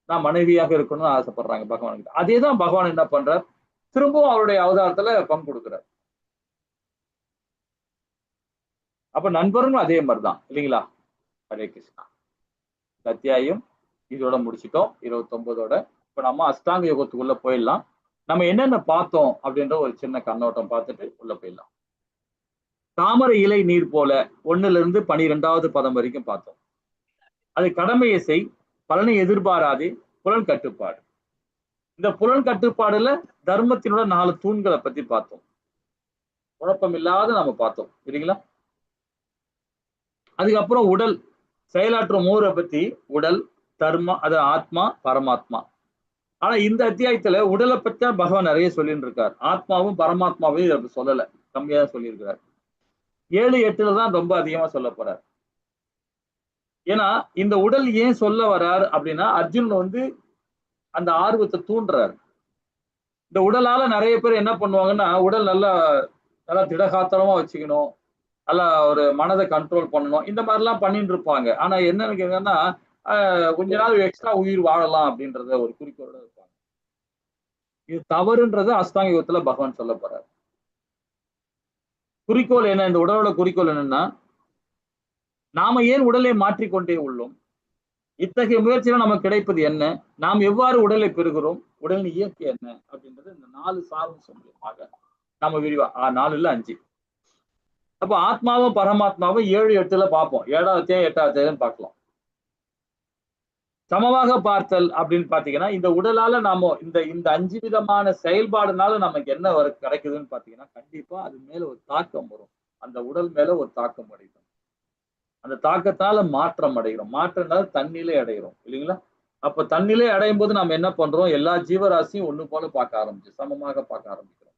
நான் மனைவியாக இருக்கணும்னு ஆசைப்படுறாங்க பகவான் கிட்ட. அதேதான் பகவான் என்ன பண்றார்? திரும்பவும் அவருடைய அவதாரத்துல பங்கு கொடுக்கிறார். அப்ப நண்பரும் அதே மாதிரிதான் இல்லைங்களா? ஹரே கிருஷ்ணா. அத்தியாயம் இதோட முடிச்சிட்டோம் 29ஓட. இப்ப நம்ம அஷ்டாங்க யோகத்துக்குள்ள போயிடலாம். நம்ம என்னென்ன பார்த்தோம் அப்படின்ற ஒரு சின்ன கண்ணோட்டம் பார்த்துட்டு உள்ள போயிடலாம். தாமரை இலை நீர் போல 1ல இருந்து 12வது பதம் வரைக்கும் பார்த்தோம். அது கடமையை செய், பலனை எதிர்பாராதே, புலன் கட்டுப்பாடு. இந்த புலன் கட்டுப்பாடுல தர்மத்தினோட 4 தூண்களை பத்தி பார்த்தோம். குழப்பம் இல்லாத நம்ம பார்த்தோம் இல்லைங்களா? அதுக்கப்புறம் உடல் செயலாற்றும் மூரை பத்தி உடல், தர்மம், அது ஆத்மா, பரமாத்மா. ஆனா இந்த அத்தியாயத்துல உடலை பத்தி தான் பகவான் நிறைய சொல்லிட்டு இருக்கார். ஆத்மாவும் பரமாத்மாவையும் சொல்லல, கம்மியா தான் சொல்லியிருக்கிறார். 7, 8ல தான் ரொம்ப அதிகமா சொல்ல போறார். ஏன்னா இந்த உடல் ஏன் சொல்ல வர்றார் அப்படின்னா அர்ஜுன் வந்து அந்த ஆர்வத்தை தூண்டுறாரு. இந்த உடலால நிறைய பேர் என்ன பண்ணுவாங்கன்னா உடல் நல்லா நல்லா திடகாத்திரமா வச்சுக்கணும், நல்லா ஒரு மனதை கண்ட்ரோல் பண்ணணும், இந்த மாதிரிலாம் பண்ணிட்டு இருப்பாங்க. ஆனா என்னன்னு கேட்டீங்கன்னா கொஞ்ச நாள் எக்ஸ்ட்ரா உயிர் வாழலாம் அப்படின்றத ஒரு குறிக்கோளோட இருப்பாங்க. இது தவறுன்றது அஷ்டாங்க யோகத்துல பகவான் சொல்ல போறாரு. குறிக்கோள் என்ன? இந்த உடலோட குறிக்கோள் என்னன்னா நாம ஏன் உடலை மாற்றிக்கொண்டே உள்ளோம்? இத்தகைய முயற்சியில நமக்கு கிடைப்பது என்ன? நாம் எவ்வாறு உடலை பெறுகிறோம்? உடலின் இயற்கை என்ன அப்படின்றது இந்த 4 சார்பு சொல்லியமாக நம்ம விரிவா 4 இல்ல 5. அப்ப ஆத்மாவும் பரமாத்மாவும் 7, 8ல பார்ப்போம். 7வது அத்தியாயம் 8வது அத்தியாயம் பார்க்கலாம். சமமாக பார்த்தல் அப்படின்னு பாத்தீங்கன்னா இந்த உடலால நாம இந்த 5 விதமான செயல்பாடுனால நமக்கு என்ன கிடைக்குதுன்னு பாத்தீங்கன்னா கண்டிப்பா அது மேல ஒரு தாக்கம் வரும். அந்த உடல் மேல ஒரு தாக்கம் அடையும். அந்த தாக்கத்தால மாற்றம் அடைகிறோம். மாற்றம்னால தன்னிலை அடைகிறோம் இல்லைங்களா? அப்ப தன்னிலை அடையும் போது நம்ம என்ன பண்றோம்? எல்லா ஜீவராசியும் ஒண்ணு போல பார்க்க ஆரம்பிச்சு சமமாக பார்க்க ஆரம்பிக்கிறோம்.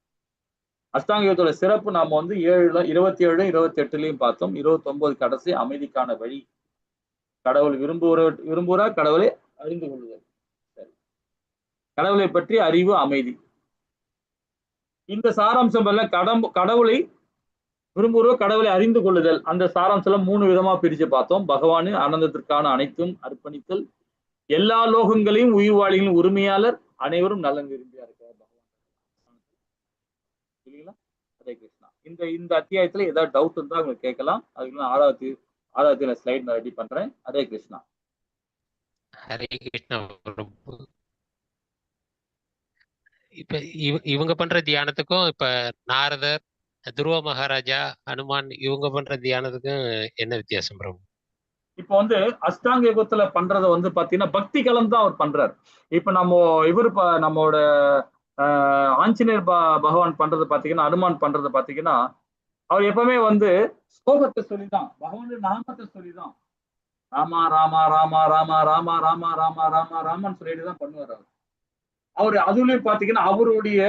அஷ்டாங்க யோகத்தோட சிறப்பு நாம வந்து 27, 28 பார்த்தோம். 29 கடைசி அமைதிக்கான வழி. கடவுள் விரும்புகிறார் கடவுளை அறிந்து கொள்ளுதல். சரி, கடவுளை பற்றி அறிவு, அமைதி. இந்த சாராம்சம் எல்லாம் கடவுளை விரும்புகிறோம், கடவுளை அறிந்து கொள்ளுதல். அந்த சாராம்சம் 3 விதமா பிரிச்சு பார்த்தோம். பகவானு ஆனந்தத்திற்கான அனைத்தும் அர்ப்பணித்தல், எல்லா லோகங்களையும் உயிர் வாழிகளின் உரிமையாளர், அனைவரும் நலன் விரும்பியா இருக்கிறார் பகவான். இல்லைங்களா? ஹரே கிருஷ்ணா. இந்த அத்தியாயத்துல ஏதாவது டவுட் இருந்தா உங்களுக்கு கேட்கலாம். அதுக்கு நான் ஆறாவது ஸ்லைட் நான் ரெடி பண்றேன். ஹரே கிருஷ்ணா. ஹரே கிருஷ்ணா. இப்ப இவங்க பண்ற தியானத்துக்கும் இப்ப நாரதர், துருவ மகாராஜா, ஹனுமான் இவங்க பண்ற தியானத்துக்கும் என்ன வித்தியாசம் பிரபு? இப்ப வந்து அஷ்டாங்க யோகத்துல பண்றத வந்து பாத்தீங்கன்னா பக்தி கலந்து தான் அவர் பண்றாரு. இப்ப நம்மளோட ஆஞ்சநேயர் பகவான் பண்றது பாத்தீங்கன்னா, அனுமான் பண்றது பாத்தீங்கன்னா, அவர் எப்பவுமே வந்து ஸ்லோகத்தை சொல்லிதான், பகவான் நாமத்தை சொல்லிதான், ராமா ராமா ராமா ராமா ராமா ராமா ராமா ராமா ராமான்னு சொல்லிட்டு தான் பண்ணுவார் அவர். அவரு அதுலயும் பாத்தீங்கன்னா அவருடைய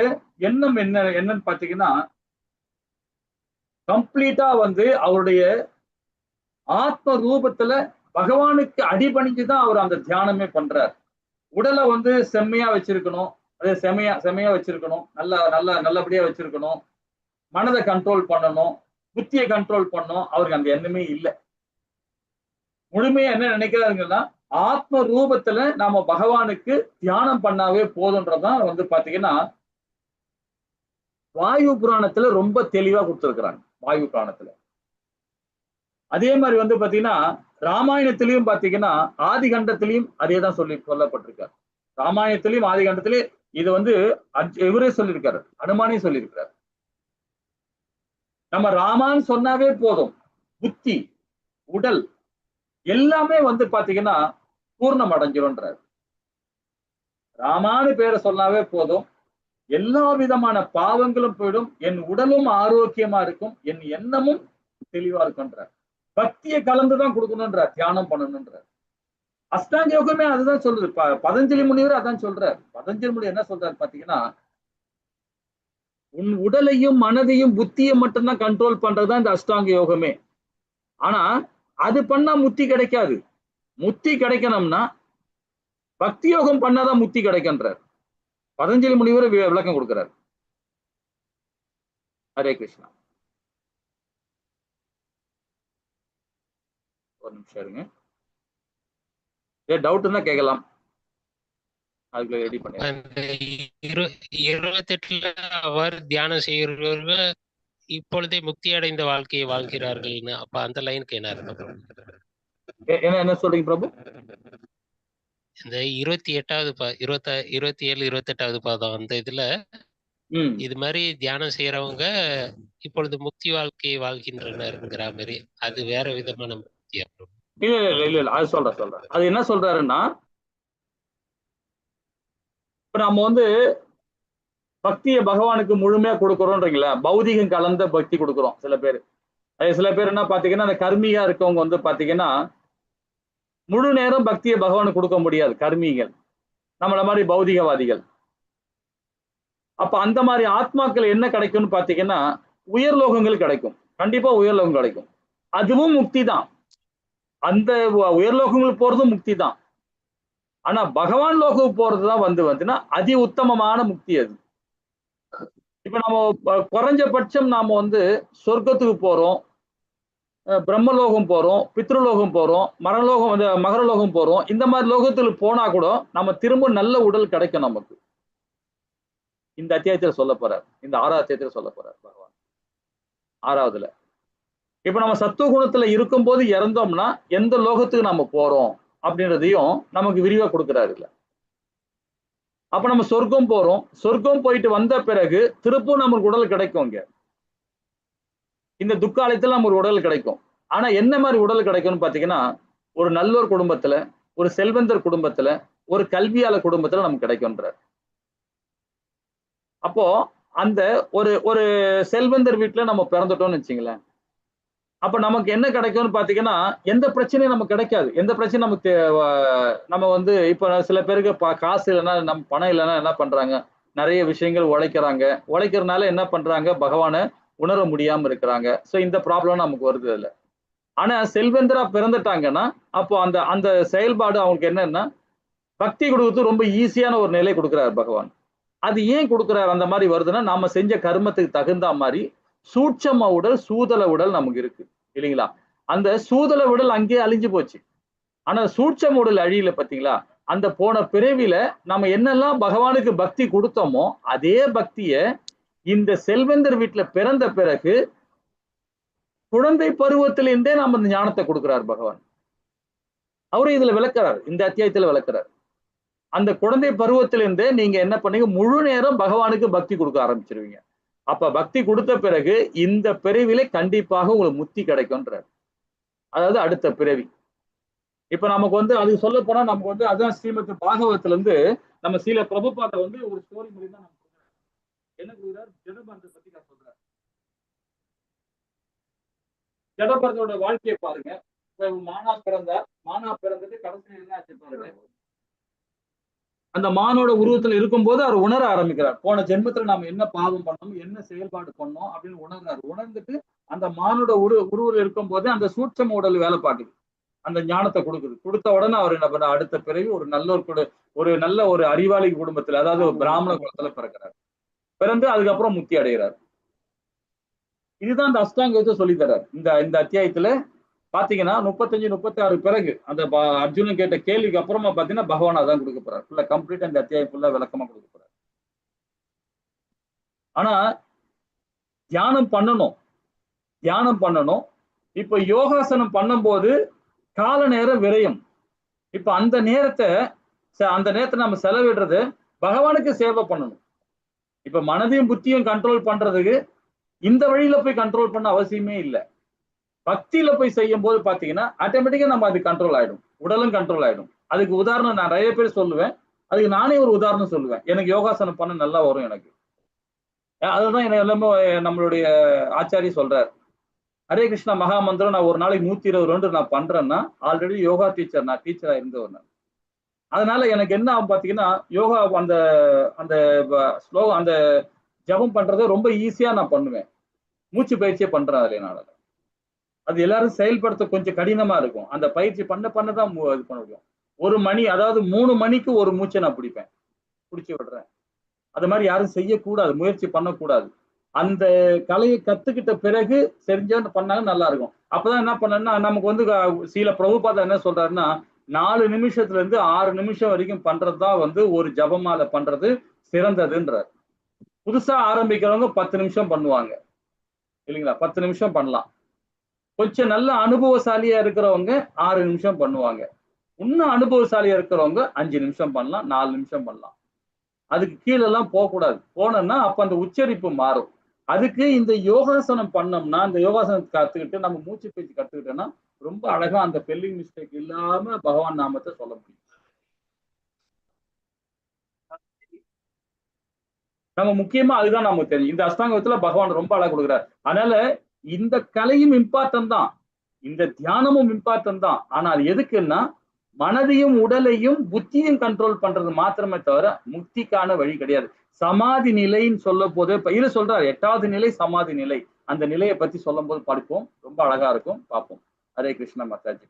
எண்ணம் என்னன்னு பாத்தீங்கன்னா, கம்ப்ளீட்டா வந்து அவருடைய ஆத்ம ரூபத்துல பகவானுக்கு அடிபணிஞ்சுதான் அவர் அந்த தியானமே பண்றார். உடலை வந்து செம்மையா வச்சிருக்கணும், அதே செம்மையா வச்சிருக்கணும், நல்லபடியா வச்சிருக்கணும், மனதை கண்ட்ரோல் பண்ணணும், புத்தியை கண்ட்ரோல் பண்ணணும். அவருக்கு அந்த எண்ணமே இல்லை. முழுமையா என்ன நினைக்கிறாருங்கன்னா, ஆத்ம ரூபத்துல நாம பகவானுக்கு தியானம் பண்ணாவே போதுன்றதான் வந்து பாத்தீங்கன்னா வாயு புராணத்துல ரொம்ப தெளிவா கொடுத்திருக்கிறாங்க. வாயு புராணத்துல அதே மாதிரி வந்து பாத்தீங்கன்னா ராமாயணத்திலையும் பாத்தீங்கன்னா ஆதிகண்டத்திலையும் அதேதான் சொல்லப்பட்டிருக்காரு. ராமாயணத்திலையும் ஆதிகண்டத்திலேயே இது வந்து இவரே சொல்லியிருக்காரு, அனுமானே சொல்லியிருக்கிறார். நம்ம ராமான்னு சொன்னாவே போதும், புத்தி உடல் எல்லாமே வந்து பாத்தீங்கன்னா பூர்ணம் அடைஞ்சிரும்ன்றார். ராமானு பேரை சொன்னாவே போதும், எல்லா விதமான பாவங்களும் போயிடும், என் உடலும் ஆரோக்கியமா இருக்கும், என் எண்ணமும் தெளிவா இருக்கும்ன்றார். பக்தியை கலந்துதான் கொடுக்கணும்ன்றார், தியானம் பண்ணணும்ன்றார். அஷ்டாங்க யோகமே அதுதான் சொல்லுது. பதஞ்சலி முனிவர் அதான் சொல்றார். பதஞ்சலி முனிவர் என்ன சொல்றாரு பாத்தீங்கன்னா, உன் உடலையும் மனதையும் புத்தியை மட்டும்தான் கண்ட்ரோல் பண்றதுதான் இந்த அஷ்டாங்க யோகமே. ஆனா அது பண்ணா முத்தி கிடைக்காது. முத்தி கிடைக்கணும்னா பக்தி யோகம் பண்ணாதான் முத்தி கிடைக்கின்றார். பதஞ்சலி முனிவர் விளக்கம் கொடுக்கிறார். ஹரே கிருஷ்ணா. ஒரு நிமிஷம் இருங்க, டவுட் இருந்தா கேட்கலாம். அதுக்கு ரெடி பண்ணி 28 அவர் தியானம் செய்கிறவர்கள் இப்பொழுதே முக்தி அடைந்த வாழ்க்கையை வாழ்கிறார்கள். அப்ப அந்த லைனுக்கு என்ன அர்த்தம்? என்ன சொல்றீங்க பிரபு? இந்த 27வது 27, 28வது பாதம் அந்த இதுல இது மாதிரி தியானம் செய்யறவங்க இப்பொழுது முக்தி வாழ்க்கையை வாழ்கின்றனர்ங்கிற மாதிரி, அது வேற விதமான முக்தியா? இல்ல அது சொல்றேன். அது என்ன சொல்றாருன்னா, இப்ப நம்ம வந்து பக்தியை பகவானுக்கு முழுமையா கொடுக்குறோம்ன்றீங்களா, பௌதிகம் கலந்த பக்தி கொடுக்குறோம் சில பேர். சில பேர் என்ன பாத்தீங்கன்னா, அந்த கர்மியா இருக்கவங்க வந்து பாத்தீங்கன்னா முழு நேரம் பக்தியை பகவானுக்கு கொடுக்க முடியாது. கர்மிகள் நம்மள மாதிரி பௌதிகவாதிகள். அப்ப அந்த மாதிரி ஆத்மாக்கள் என்ன கிடைக்கும்னு பாத்தீங்கன்னா, உயர்லோகங்கள் கிடைக்கும். கண்டிப்பா உயர்லோகம் கிடைக்கும். அதுவும் முக்தி தான். அந்த உயர்லோகங்கள் போறதும் முக்தி தான். ஆனா பகவான் லோகம் போறதுதான் வந்துன்னா அதி உத்தமமான முக்தி அது. இப்ப நம்ம குறைஞ்சபட்சம் நாம வந்து சொர்க்கத்துக்கு போறோம், பிரம்மலோகம் போறோம், பித்ருலோகம் போறோம், மரலோகம் வந்து மகரலோகம் போறோம். இந்த மாதிரி லோகத்துல போனா கூட நம்ம திரும்ப நல்ல உடல் கிடைக்கும் நமக்கு. இந்த அத்தியாயத்துல சொல்ல போறார், இந்த 6வது அத்தியாயத்துல சொல்ல போறார் பகவான். 6வதுல இப்ப நம்ம சத்துவ குணத்துல இருக்கும் போது இறந்தோம்னா எந்த லோகத்துக்கு நம்ம போறோம் அப்படின்றதையும் நமக்கு விரிவா கொடுக்கிறாரு. இல்ல அப்ப நம்ம சொர்க்கம் போறோம், சொர்க்கம் போயிட்டு வந்த பிறகு திருப்பும் நமக்கு உடல் கிடைக்கும். இங்க இந்த துக்காலயத்துல நம்ம ஒரு உடல் கிடைக்கும். ஆனா என்ன மாதிரி உடல் கிடைக்கும்னு பாத்தீங்கன்னா, ஒரு நல்லோர் குடும்பத்துல, ஒரு செல்வந்தர் குடும்பத்துல, ஒரு கல்வியாளர் குடும்பத்துல நமக்கு கிடைக்கும்ன்றார். அப்போ அந்த ஒரு செல்வந்தர் வீட்டுல நம்ம பிறந்துட்டோம்னு வச்சுங்களேன், அப்ப நமக்கு என்ன கிடைக்கும்னு பாத்தீங்கன்னா எந்த பிரச்சனையும் நமக்கு கிடைக்காது. எந்த பிரச்சனையும் நமக்கு நம்ம வந்து இப்ப சில பேருக்கு காசு இல்லைன்னா நம்ம பணம் இல்லைன்னா என்ன பண்றாங்க, நிறைய விஷயங்கள் உழைக்கிறாங்க. உழைக்கிறதுனால என்ன பண்றாங்க, பகவானை உணர முடியாம இருக்கிறாங்க. சோ இந்த ப்ராப்ளம் நமக்கு வருது இல்ல. ஆனா செல்வந்தரா பிறந்துட்டாங்கன்னா அப்போ அந்த அந்த செயல்பாடு அவங்களுக்கு என்னன்னா பக்தி கொடுக்கறது ரொம்ப ஈஸியான ஒரு நிலை கொடுக்கிறார் பகவான். அது ஏன் கொடுக்கிறார் அந்த மாதிரி வருதுன்னா நாம செஞ்ச கர்மத்துக்கு தகுந்த மாதிரி சூட்சம உடல் சூதல உடல் நமக்கு இருக்கு இல்லைங்களா? அந்த சூதல உடல் அங்கேயே அழிஞ்சு போச்சு. ஆனா சூட்சம உடல் அழியல பாத்தீங்களா? அந்த போன பிறவில நம்ம என்னெல்லாம் பகவானுக்கு பக்தி கொடுத்தோமோ அதே பக்திய இந்த செல்வந்தர் வீட்டுல பிறந்த பிறகு குழந்தை பருவத்திலிருந்தே நாம இந்த ஞானத்தை கொடுக்கிறார் பகவான். அவரும் இதுல விளக்குறார், இந்த அத்தியாயத்துல விளக்குறார். அந்த குழந்தை பருவத்திலிருந்தே நீங்க என்ன பண்ணீங்க, முழு நேரம் பகவானுக்கு பக்தி கொடுக்க ஆரம்பிச்சிருவீங்க. அப்ப பக்தி கொடுத்த பிறகு இந்த பிறவிலே கண்டிப்பாக உங்களுக்கு முக்தி கிடைக்கும்ன்றார். அதாவது அடுத்த பிறவி. இப்ப நமக்கு வந்து அது சொல்ல போனா நமக்கு வந்து அதான் ஸ்ரீமத் பாகவத்துல இருந்து நம்ம ஸ்ரீல பிரபுபாத வந்து ஒரு ஸ்டோரி மூலியமா நம்ம சொல்றாரு. என்ன சொல்றாரு, ஜடபரத்தை பத்தி நான் சொல்றேன். ஜடபரத்தோட வாழ்க்கையை பாருங்க. மானா பிறந்தார், மானா பிறந்துட்டு கடைசியில் என்ன ஆச்சு பாருங்க. அந்த மானோட உருவத்துல இருக்கும்போது அவர் உணர ஆரம்பிக்கிறார். போன ஜென்மத்துல நாம என்ன பாவம் பண்ணோம், என்ன செயல்பாடு பண்ணோம் அப்படின்னு உணர்றாரு. உணர்ந்துட்டு அந்த மானோட உருவில் இருக்கும் போது அந்த சூட்சம உடல் வேலை பார்க்குது, அந்த ஞானத்தை கொடுக்குது. கொடுத்த உடனே அவர் என்ன பண்ண, அடுத்த பிறகு ஒரு நல்ல ஒரு நல்ல ஒரு அறிவாளி குடும்பத்துல, அதாவது ஒரு பிராமண குலத்துல பிறக்கிறார். பிறந்து அதுக்கப்புறம் முக்தி அடைகிறார். இதுதான் இந்த அஷ்டாங்கத்தை சொல்லி தர்றார். இந்த அத்தியாயத்துல பாத்தீங்கன்னா 35, 36 பிறகு அந்த அர்ஜுனன் கேட்ட கேள்விக்கு அப்புறமா பாத்தீங்கன்னா பகவான் அதான் கொடுக்க போறார். ஃபுல்லா கம்ப்ளீட்டா இந்த அத்தியாயம் ஃபுல்லா விளக்கமா கொடுக்க போறார். ஆனா தியானம் பண்ணணும், தியானம் பண்ணணும். இப்ப யோகாசனம் பண்ணும்போது கால நேரம் விரயம். இப்ப அந்த நேரத்தை நம்ம செலவிடுறது பகவானுக்கு சேவை பண்ணணும். இப்ப மனதையும் புத்தியும் கண்ட்ரோல் பண்றதுக்கு இந்த வழியில போய் கண்ட்ரோல் பண்ண அவசியமே இல்லை. பக்தியில போய் செய்யும் போது பாத்தீங்கன்னா ஆட்டோமேட்டிக்கா நம்ம அது கண்ட்ரோல் ஆயிடும், உடலும் கண்ட்ரோல் ஆயிடும். அதுக்கு உதாரணம் நான் நிறைய பேர் சொல்லுவேன். அதுக்கு நானே ஒரு உதாரணம் சொல்லுவேன். எனக்கு யோகாசனம் பண்ண நல்லா வரும் எனக்கு. அதுதான் எனக்கு எல்லாமே நம்மளுடைய ஆச்சாரிய சொல்றாரு. ஹரே கிருஷ்ணா மகா மந்திரம் நான் ஒரு நாளைக்கு 120 ரவுண்டு நான் பண்றேன்னா ஆல்ரெடி யோகா டீச்சர், நான் டீச்சரா இருந்தவர் நான். அதனால எனக்கு என்ன ஆகும் பாத்தீங்கன்னா யோகா அந்த அந்த ஸ்லோகம் அந்த ஜபம் பண்றதை ரொம்ப ஈஸியா நான் பண்ணுவேன். மூச்சு பயிற்சியை பண்றேன் அதுல என்னால. அது எல்லாரும் செயல்படுத்த கொஞ்சம் கடினமா இருக்கும். அந்த பயிற்சி பண்ணதான் இது பண்ண முடியும். 1 மணி, அதாவது 3 மணிக்கு ஒரு மூச்சை நான் பிடிப்பேன், பிடிச்சி விடுறேன். அது மாதிரி யாரும் செய்யக்கூடாது, முயற்சி பண்ணக்கூடாது. அந்த கலையை கத்துக்கிட்ட பிறகு செஞ்சு பண்ணாங்க நல்லா இருக்கும். அப்பதான் என்ன பண்ணா நமக்கு வந்து சில பிரபுபாதா என்ன சொல்றாருன்னா 4 நிமிஷத்துல இருந்து 6 நிமிஷம் வரைக்கும் பண்றதுதான் வந்து ஒரு ஜபமாலை பண்றது சிறந்ததுன்றார். புதுசா ஆரம்பிக்கிறவங்க 10 நிமிஷம் பண்ணுவாங்க இல்லைங்களா, 10 நிமிஷம் பண்ணலாம். கொஞ்சம் நல்ல அனுபவசாலியா இருக்கிறவங்க 6 நிமிஷம் பண்ணுவாங்க. இன்னும் அனுபவசாலியா இருக்கிறவங்க 5 நிமிஷம் பண்ணலாம், 4 நிமிஷம் பண்ணலாம். அதுக்கு கீழே எல்லாம் போகக்கூடாது. போனோம்னா அப்ப அந்த உச்சரிப்பு மாறும். அதுக்கு இந்த யோகாசனம் பண்ணோம்னா, அந்த யோகாசனம் கத்துக்கிட்டு நம்ம மூச்சு பயிற்சி கத்துக்கிட்டோம்னா ரொம்ப அழகா அந்த ஸ்பெல்லிங் மிஸ்டேக் இல்லாம பகவான் நாமத்தை சொல்ல முடியும். நம்ம முக்கியமா அதுதான் நமக்கு தெரியும். இந்த அஷ்டாங்கத்துல பகவான் ரொம்ப அழகா கொடுக்குறாரு. அதனால இந்த கலையும் இம்பார்ட்டன்ட் தான், இந்த தியானமும் இம்பார்ட்டன்ட் தான். ஆனால் எதுக்குன்னா மனதையும் உடலையும் புத்தியும் கண்ட்ரோல் பண்றது மாத்திரமே தவிர முக்திக்கான வழி கிடையாது. சமாதி நிலைன்னு சொல்ல போது இதுல சொல்றாரு 8வது நிலை சமாதி நிலை. அந்த நிலையை பத்தி சொல்லும் போது படிப்போம், ரொம்ப அழகா இருக்கும், பார்ப்போம். ஹரே கிருஷ்ண மாதாஜி.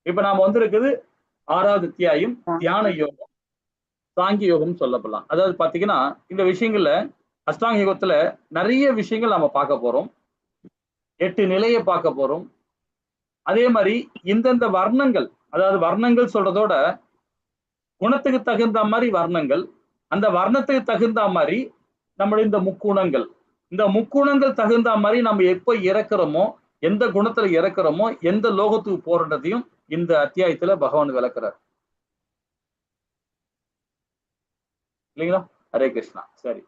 இப்ப நாம வந்திருக்குது 6வது அத்தியாயம் தியான யோகம், சாங்கிய யோகம் சொல்லப்படலாம். அதாவது பாத்தீங்கன்னா இந்த விஷயங்கள்ல அஷ்டாங்க யோகத்துல நிறைய விஷயங்கள் நாம பார்க்க போறோம். 8 நிலையை பார்க்க போறோம். அதே மாதிரி இந்தந்த வர்ணங்கள், அதாவது வர்ணங்கள் சொல்றதோட குணத்துக்கு தகுந்த மாதிரி வர்ணங்கள், அந்த வர்ணத்துக்கு தகுந்த மாதிரி நம்மளுடைய இந்த முக்குணங்கள், இந்த முக்குணங்கள் தகுந்த மாதிரி நம்ம எப்ப இறக்குறோமோ, எந்த குணத்துல இறக்குறோமோ, எந்த லோகத்துக்கு போறதையும் இந்த அத்தியாயத்துல பகவான் விளக்குறார் இல்லைங்களா. ஹரே கிருஷ்ணா. சரி,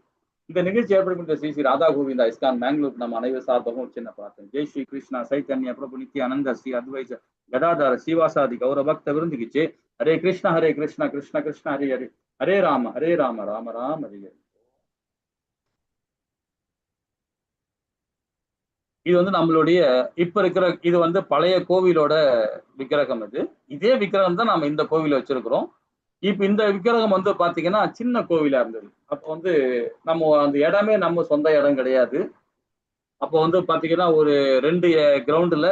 இந்த நிகழ்ச்சி ஏற்படுகின்ற ஸ்ரீ ஸ்ரீ ராதா கோவிந்தா இஸ்கான் பெங்களூர் நம்ம அனைவர் சார்பாகவும் சின்ன பிரார்த்தனை. ஜெய் ஸ்ரீ கிருஷ்ணா சைத்தன்ய பிரபு நித்யானந்த ஸ்ரீ அத்வைத கதாதார ஸ்ரீவாசாதி கௌர பக்த விருந்துகிச்சு. ஹரே கிருஷ்ணா கிருஷ்ண கிருஷ்ண ஹரே ஹரே, ஹரே ராம ராம ராம ஹரே ஹரே. இது வந்து நம்மளுடைய இப்ப இருக்கிற இது வந்து பழைய கோவிலோட விக்கிரகம். இதே விக்கிரகம் தான் நம்ம இந்த கோவில வச்சிருக்கிறோம். இப்ப இந்த விக்கிரகம் வந்து பாத்தீங்கன்னா சின்ன கோவிலா இருந்தது. அப்ப வந்து நம்ம அந்த இடமே நம்ம சொந்த இடம் கிடையாது. அப்போ வந்து பாத்தீங்கன்னா ஒரு 2 கிரவுண்டுல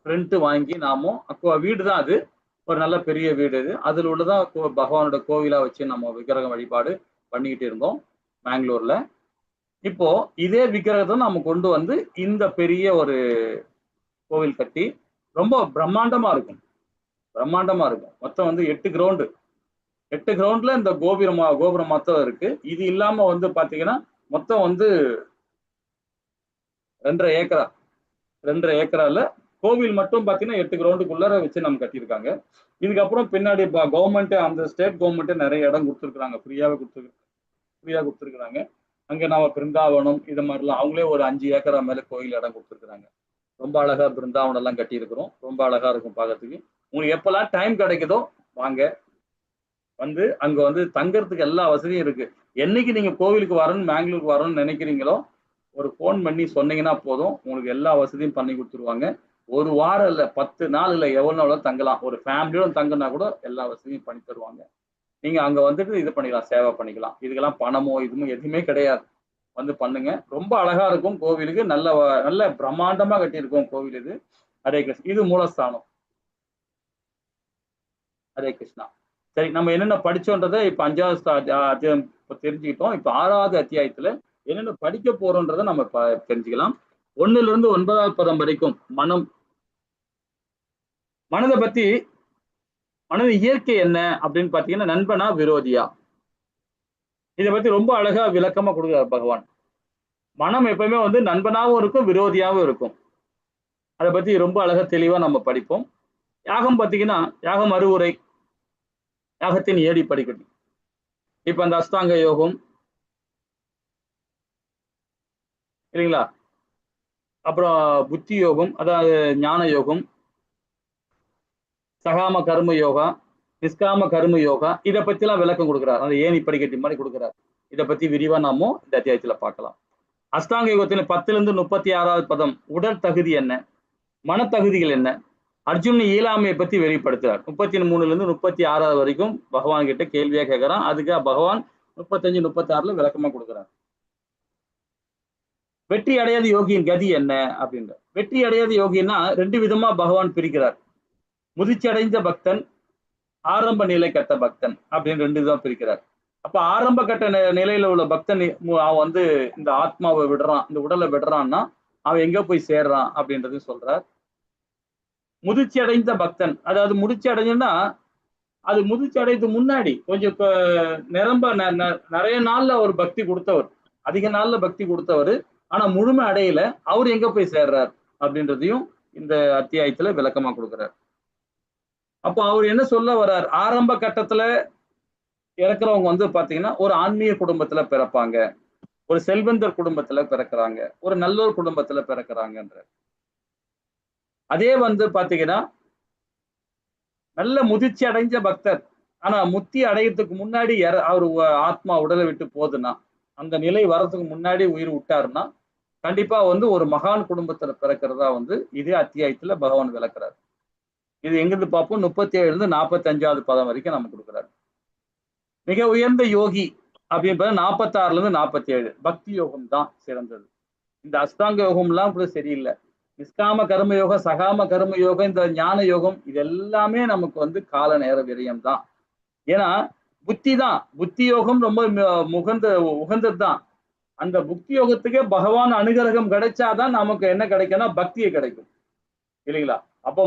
ரெண்ட் வாங்கி நாமும் அப்போ வீடு தான் அது, ஒரு நல்ல பெரிய வீடு இது. அதில் உள்ளதான் பகவானோட கோவிலா வச்சு நம்ம விக்கிரக வழிபாடு பண்ணிக்கிட்டு இருந்தோம் பெங்களூர்ல. இப்போ இதே விக்கிரகத்தை நம்ம கொண்டு வந்து இந்த பெரிய ஒரு கோவில் கட்டி ரொம்ப பிரம்மாண்டமா இருக்கும். பிரம்மாண்டமா இருக்கும். மொத்தம் வந்து 8 கிரவுண்டு. 8 கிரவுண்ட்ல இந்த கோபுரம் மொத்தம் இருக்கு. இது இல்லாம வந்து பாத்தீங்கன்னா மொத்தம் வந்து 2.5 ஏக்கரா. 2.5 ஏக்கரால கோவில் மட்டும் பாத்தீங்கன்னா 8 கிரவுண்டுக்குள்ளார வச்சு நம்ம கட்டியிருக்காங்க. இதுக்கப்புறம் பின்னாடி கவர்மெண்ட், அந்த ஸ்டேட் கவர்மெண்ட் நிறைய இடம் கொடுத்துருக்காங்க, ஃப்ரீயா கொடுத்துருக்காங்க. அங்க நம்ம பிருந்தாவனம் இது மாதிரிலாம் அவங்களே ஒரு 5 ஏக்கரா மேல கோயில் இடம் கொடுத்துருக்காங்க. ரொம்ப அழகா பிருந்தாவனம் எல்லாம் கட்டி இருக்கிறோம். ரொம்ப அழகா இருக்கும் பார்க்கறதுக்கு. உங்களுக்கு எப்பெல்லாம் டைம் கிடைக்குதோ வாங்க, வந்து அங்க வந்து தங்கறதுக்கு எல்லா வசதியும் இருக்கு. என்னைக்கு நீங்க கோவிலுக்கு வரணும், பெங்களூருக்கு வரணும்னு நினைக்கிறீங்களோ ஒரு போன் பண்ணி சொன்னீங்கன்னா போதும், உங்களுக்கு எல்லா வசதியும் பண்ணி கொடுத்துருவாங்க. ஒரு வாரம் இல்ல, 10 நாள் இல்ல, எவ்வளவு நாளும் தங்கலாம். ஒரு ஃபேமிலியோட தங்கினா கூட எல்லா வசதியும் பண்ணி தருவாங்க. நீங்க அங்க வந்துட்டு இது பண்ணிக்கலாம், சேவை பண்ணிக்கலாம். இதுக்கெல்லாம் பணமோ இதுவும் எதுவுமே கிடையாது. வந்து பண்ணுங்க. ரொம்ப அழகா இருக்கும் கோவிலுக்கு. நல்ல பிரம்மாண்டமா கட்டியிருக்கோம் கோவில் இது. ஹரே கிருஷ்ணா. இது மூலஸ்தானம். ஹரே கிருஷ்ணா. சரி, நம்ம என்னென்ன படிச்சோன்றதை இப்ப 5வது அத்தியாயம் தெரிஞ்சுக்கிட்டோம். இப்ப 6வது அத்தியாயத்துல என்னென்ன படிக்க போறோன்றதை நம்ம தெரிஞ்சுக்கலாம். 1ல இருந்து 9வது பதம் வரைக்கும் மனம். மனதை பத்தி, மனது இயற்கை என்ன அப்படின்னு பாத்தீங்கன்னா நண்பனா விரோதியா, இதை பத்தி ரொம்ப அழகா விளக்கமா கொடுக்குறார் பகவான். மனம் எப்பவுமே வந்து நண்பனாவும் இருக்கும், விரோதியாவும் இருக்கும். அதை பத்தி ரொம்ப அழகா தெளிவா நம்ம படிப்போம். யாகம் பாத்தீங்கன்னா யாகம் அறிவுரை, யாகத்தின் ஏடி படிக்கட்டு. இப்ப அந்த அஷ்டாங்க யோகம் இல்லைங்களா, அப்புறம் புத்தி யோகம், அதாவது ஞான யோகம், சகாம கர்ம யோகா, நிஷ்காம கர்ம யோகா, இதை பத்தி எல்லாம் விளக்கம் கொடுக்குறார். அந்த ஏணி படிக்கட்டு மாதிரி கொடுக்குறார். இதை பத்தி விரிவா நாம இந்த அத்தியாயத்துல பார்க்கலாம். அஷ்டாங்க யோகத்துல 10ல இருந்து 36வது பதம் உடல் தகுதி என்ன, மனத்தகுதிகள் என்ன, அர்ஜுனன் இயலாமையை பத்தி வெளிப்படுத்துறார். 33ல இருந்து 36வது வரைக்கும் பகவான் கிட்ட கேள்வியா கேட்கிறான். அதுக்கு பகவான் 35, 36ல விளக்கமா கொடுக்குறார். வெற்றி அடையாத யோகியின் கதி என்ன அப்படின்ற. வெற்றி அடையாத யோகின்னா 2 விதமா பகவான் பிரிக்கிறார். முதிர்ச்சி அடைந்த பக்தன், ஆரம்ப நிலை கட்ட பக்தன் அப்படின்னு 2 விதமா பிரிக்கிறார். அப்ப ஆரம்ப கட்ட நிலையில உள்ள பக்தன் அவன் வந்து இந்த ஆத்மாவை விடுறான், இந்த உடலை விடுறான்னா அவன் எங்க போய் சேர்றான் அப்படின்றது சொல்றார். முதிர்ச்சி அடைந்த பக்தன், அதாவது முதிர்ச்சி அடைஞ்சுன்னா அது முதிர்ச்சி அடைந்து முன்னாடி கொஞ்சம் நிறைய நாள்ல ஒரு பக்தி கொடுத்தவர், அதிக நாள்ல பக்தி கொடுத்தவர், ஆனா முழுமை அடையல, அவர் எங்க போய் சேர்றார் அப்படின்றதையும் இந்த அத்தியாயத்துல விளக்கமா கொடுக்கிறார். அப்போ அவர் என்ன சொல்ல வர்றார், ஆரம்ப கட்டத்துல இறக்குறவங்க வந்து பாத்தீங்கன்னா ஒரு ஆன்மீக குடும்பத்துல பிறப்பாங்க, ஒரு செல்வந்தர் குடும்பத்துல பிறக்கிறாங்க, ஒரு நல்லோர் குடும்பத்துல பிறக்கிறாங்கன்ற. அதே வந்து பாத்தீங்கன்னா நல்ல முதிர்ச்சி அடைஞ்ச பக்தர், ஆனா முத்தி அடையறதுக்கு முன்னாடி அவர் ஆத்மா உடலை விட்டு போகுதுன்னா, அந்த நிலை வர்றதுக்கு முன்னாடி உயிர் விட்டாருன்னா கண்டிப்பா வந்து ஒரு மகான் குடும்பத்துல பிறக்கிறதா வந்து இதே அத்தியாயத்துல பகவான் விளக்குறாரு. இது எங்கிருந்து பார்ப்போம், 37ல இருந்து 45வது பதம் வரைக்கும் நம்ம கொடுக்குறாரு. மிக உயர்ந்த யோகி அப்படின்றது 46ல இருந்து 47 பக்தி யோகம் தான் சிறந்தது. இந்த அஷ்டாங்க யோகம் எல்லாம் கூட சரியில்லை. நிஷ்காம கர்ம யோகம், சகாம கர்ம யோகம், இந்த ஞான யோகம், இது எல்லாமே நமக்கு வந்து கால நேர விரயம் தான். ஏன்னா புத்தி தான், புத்தி யோகம் ரொம்ப உகந்தது தான். அந்த புத்தி யோகத்துக்கே பகவான் அனுகிரகம் கிடைச்சாதான் நமக்கு என்ன கிடைக்கும்னா பக்தியை கிடைக்கும் இல்லைங்களா. அப்போ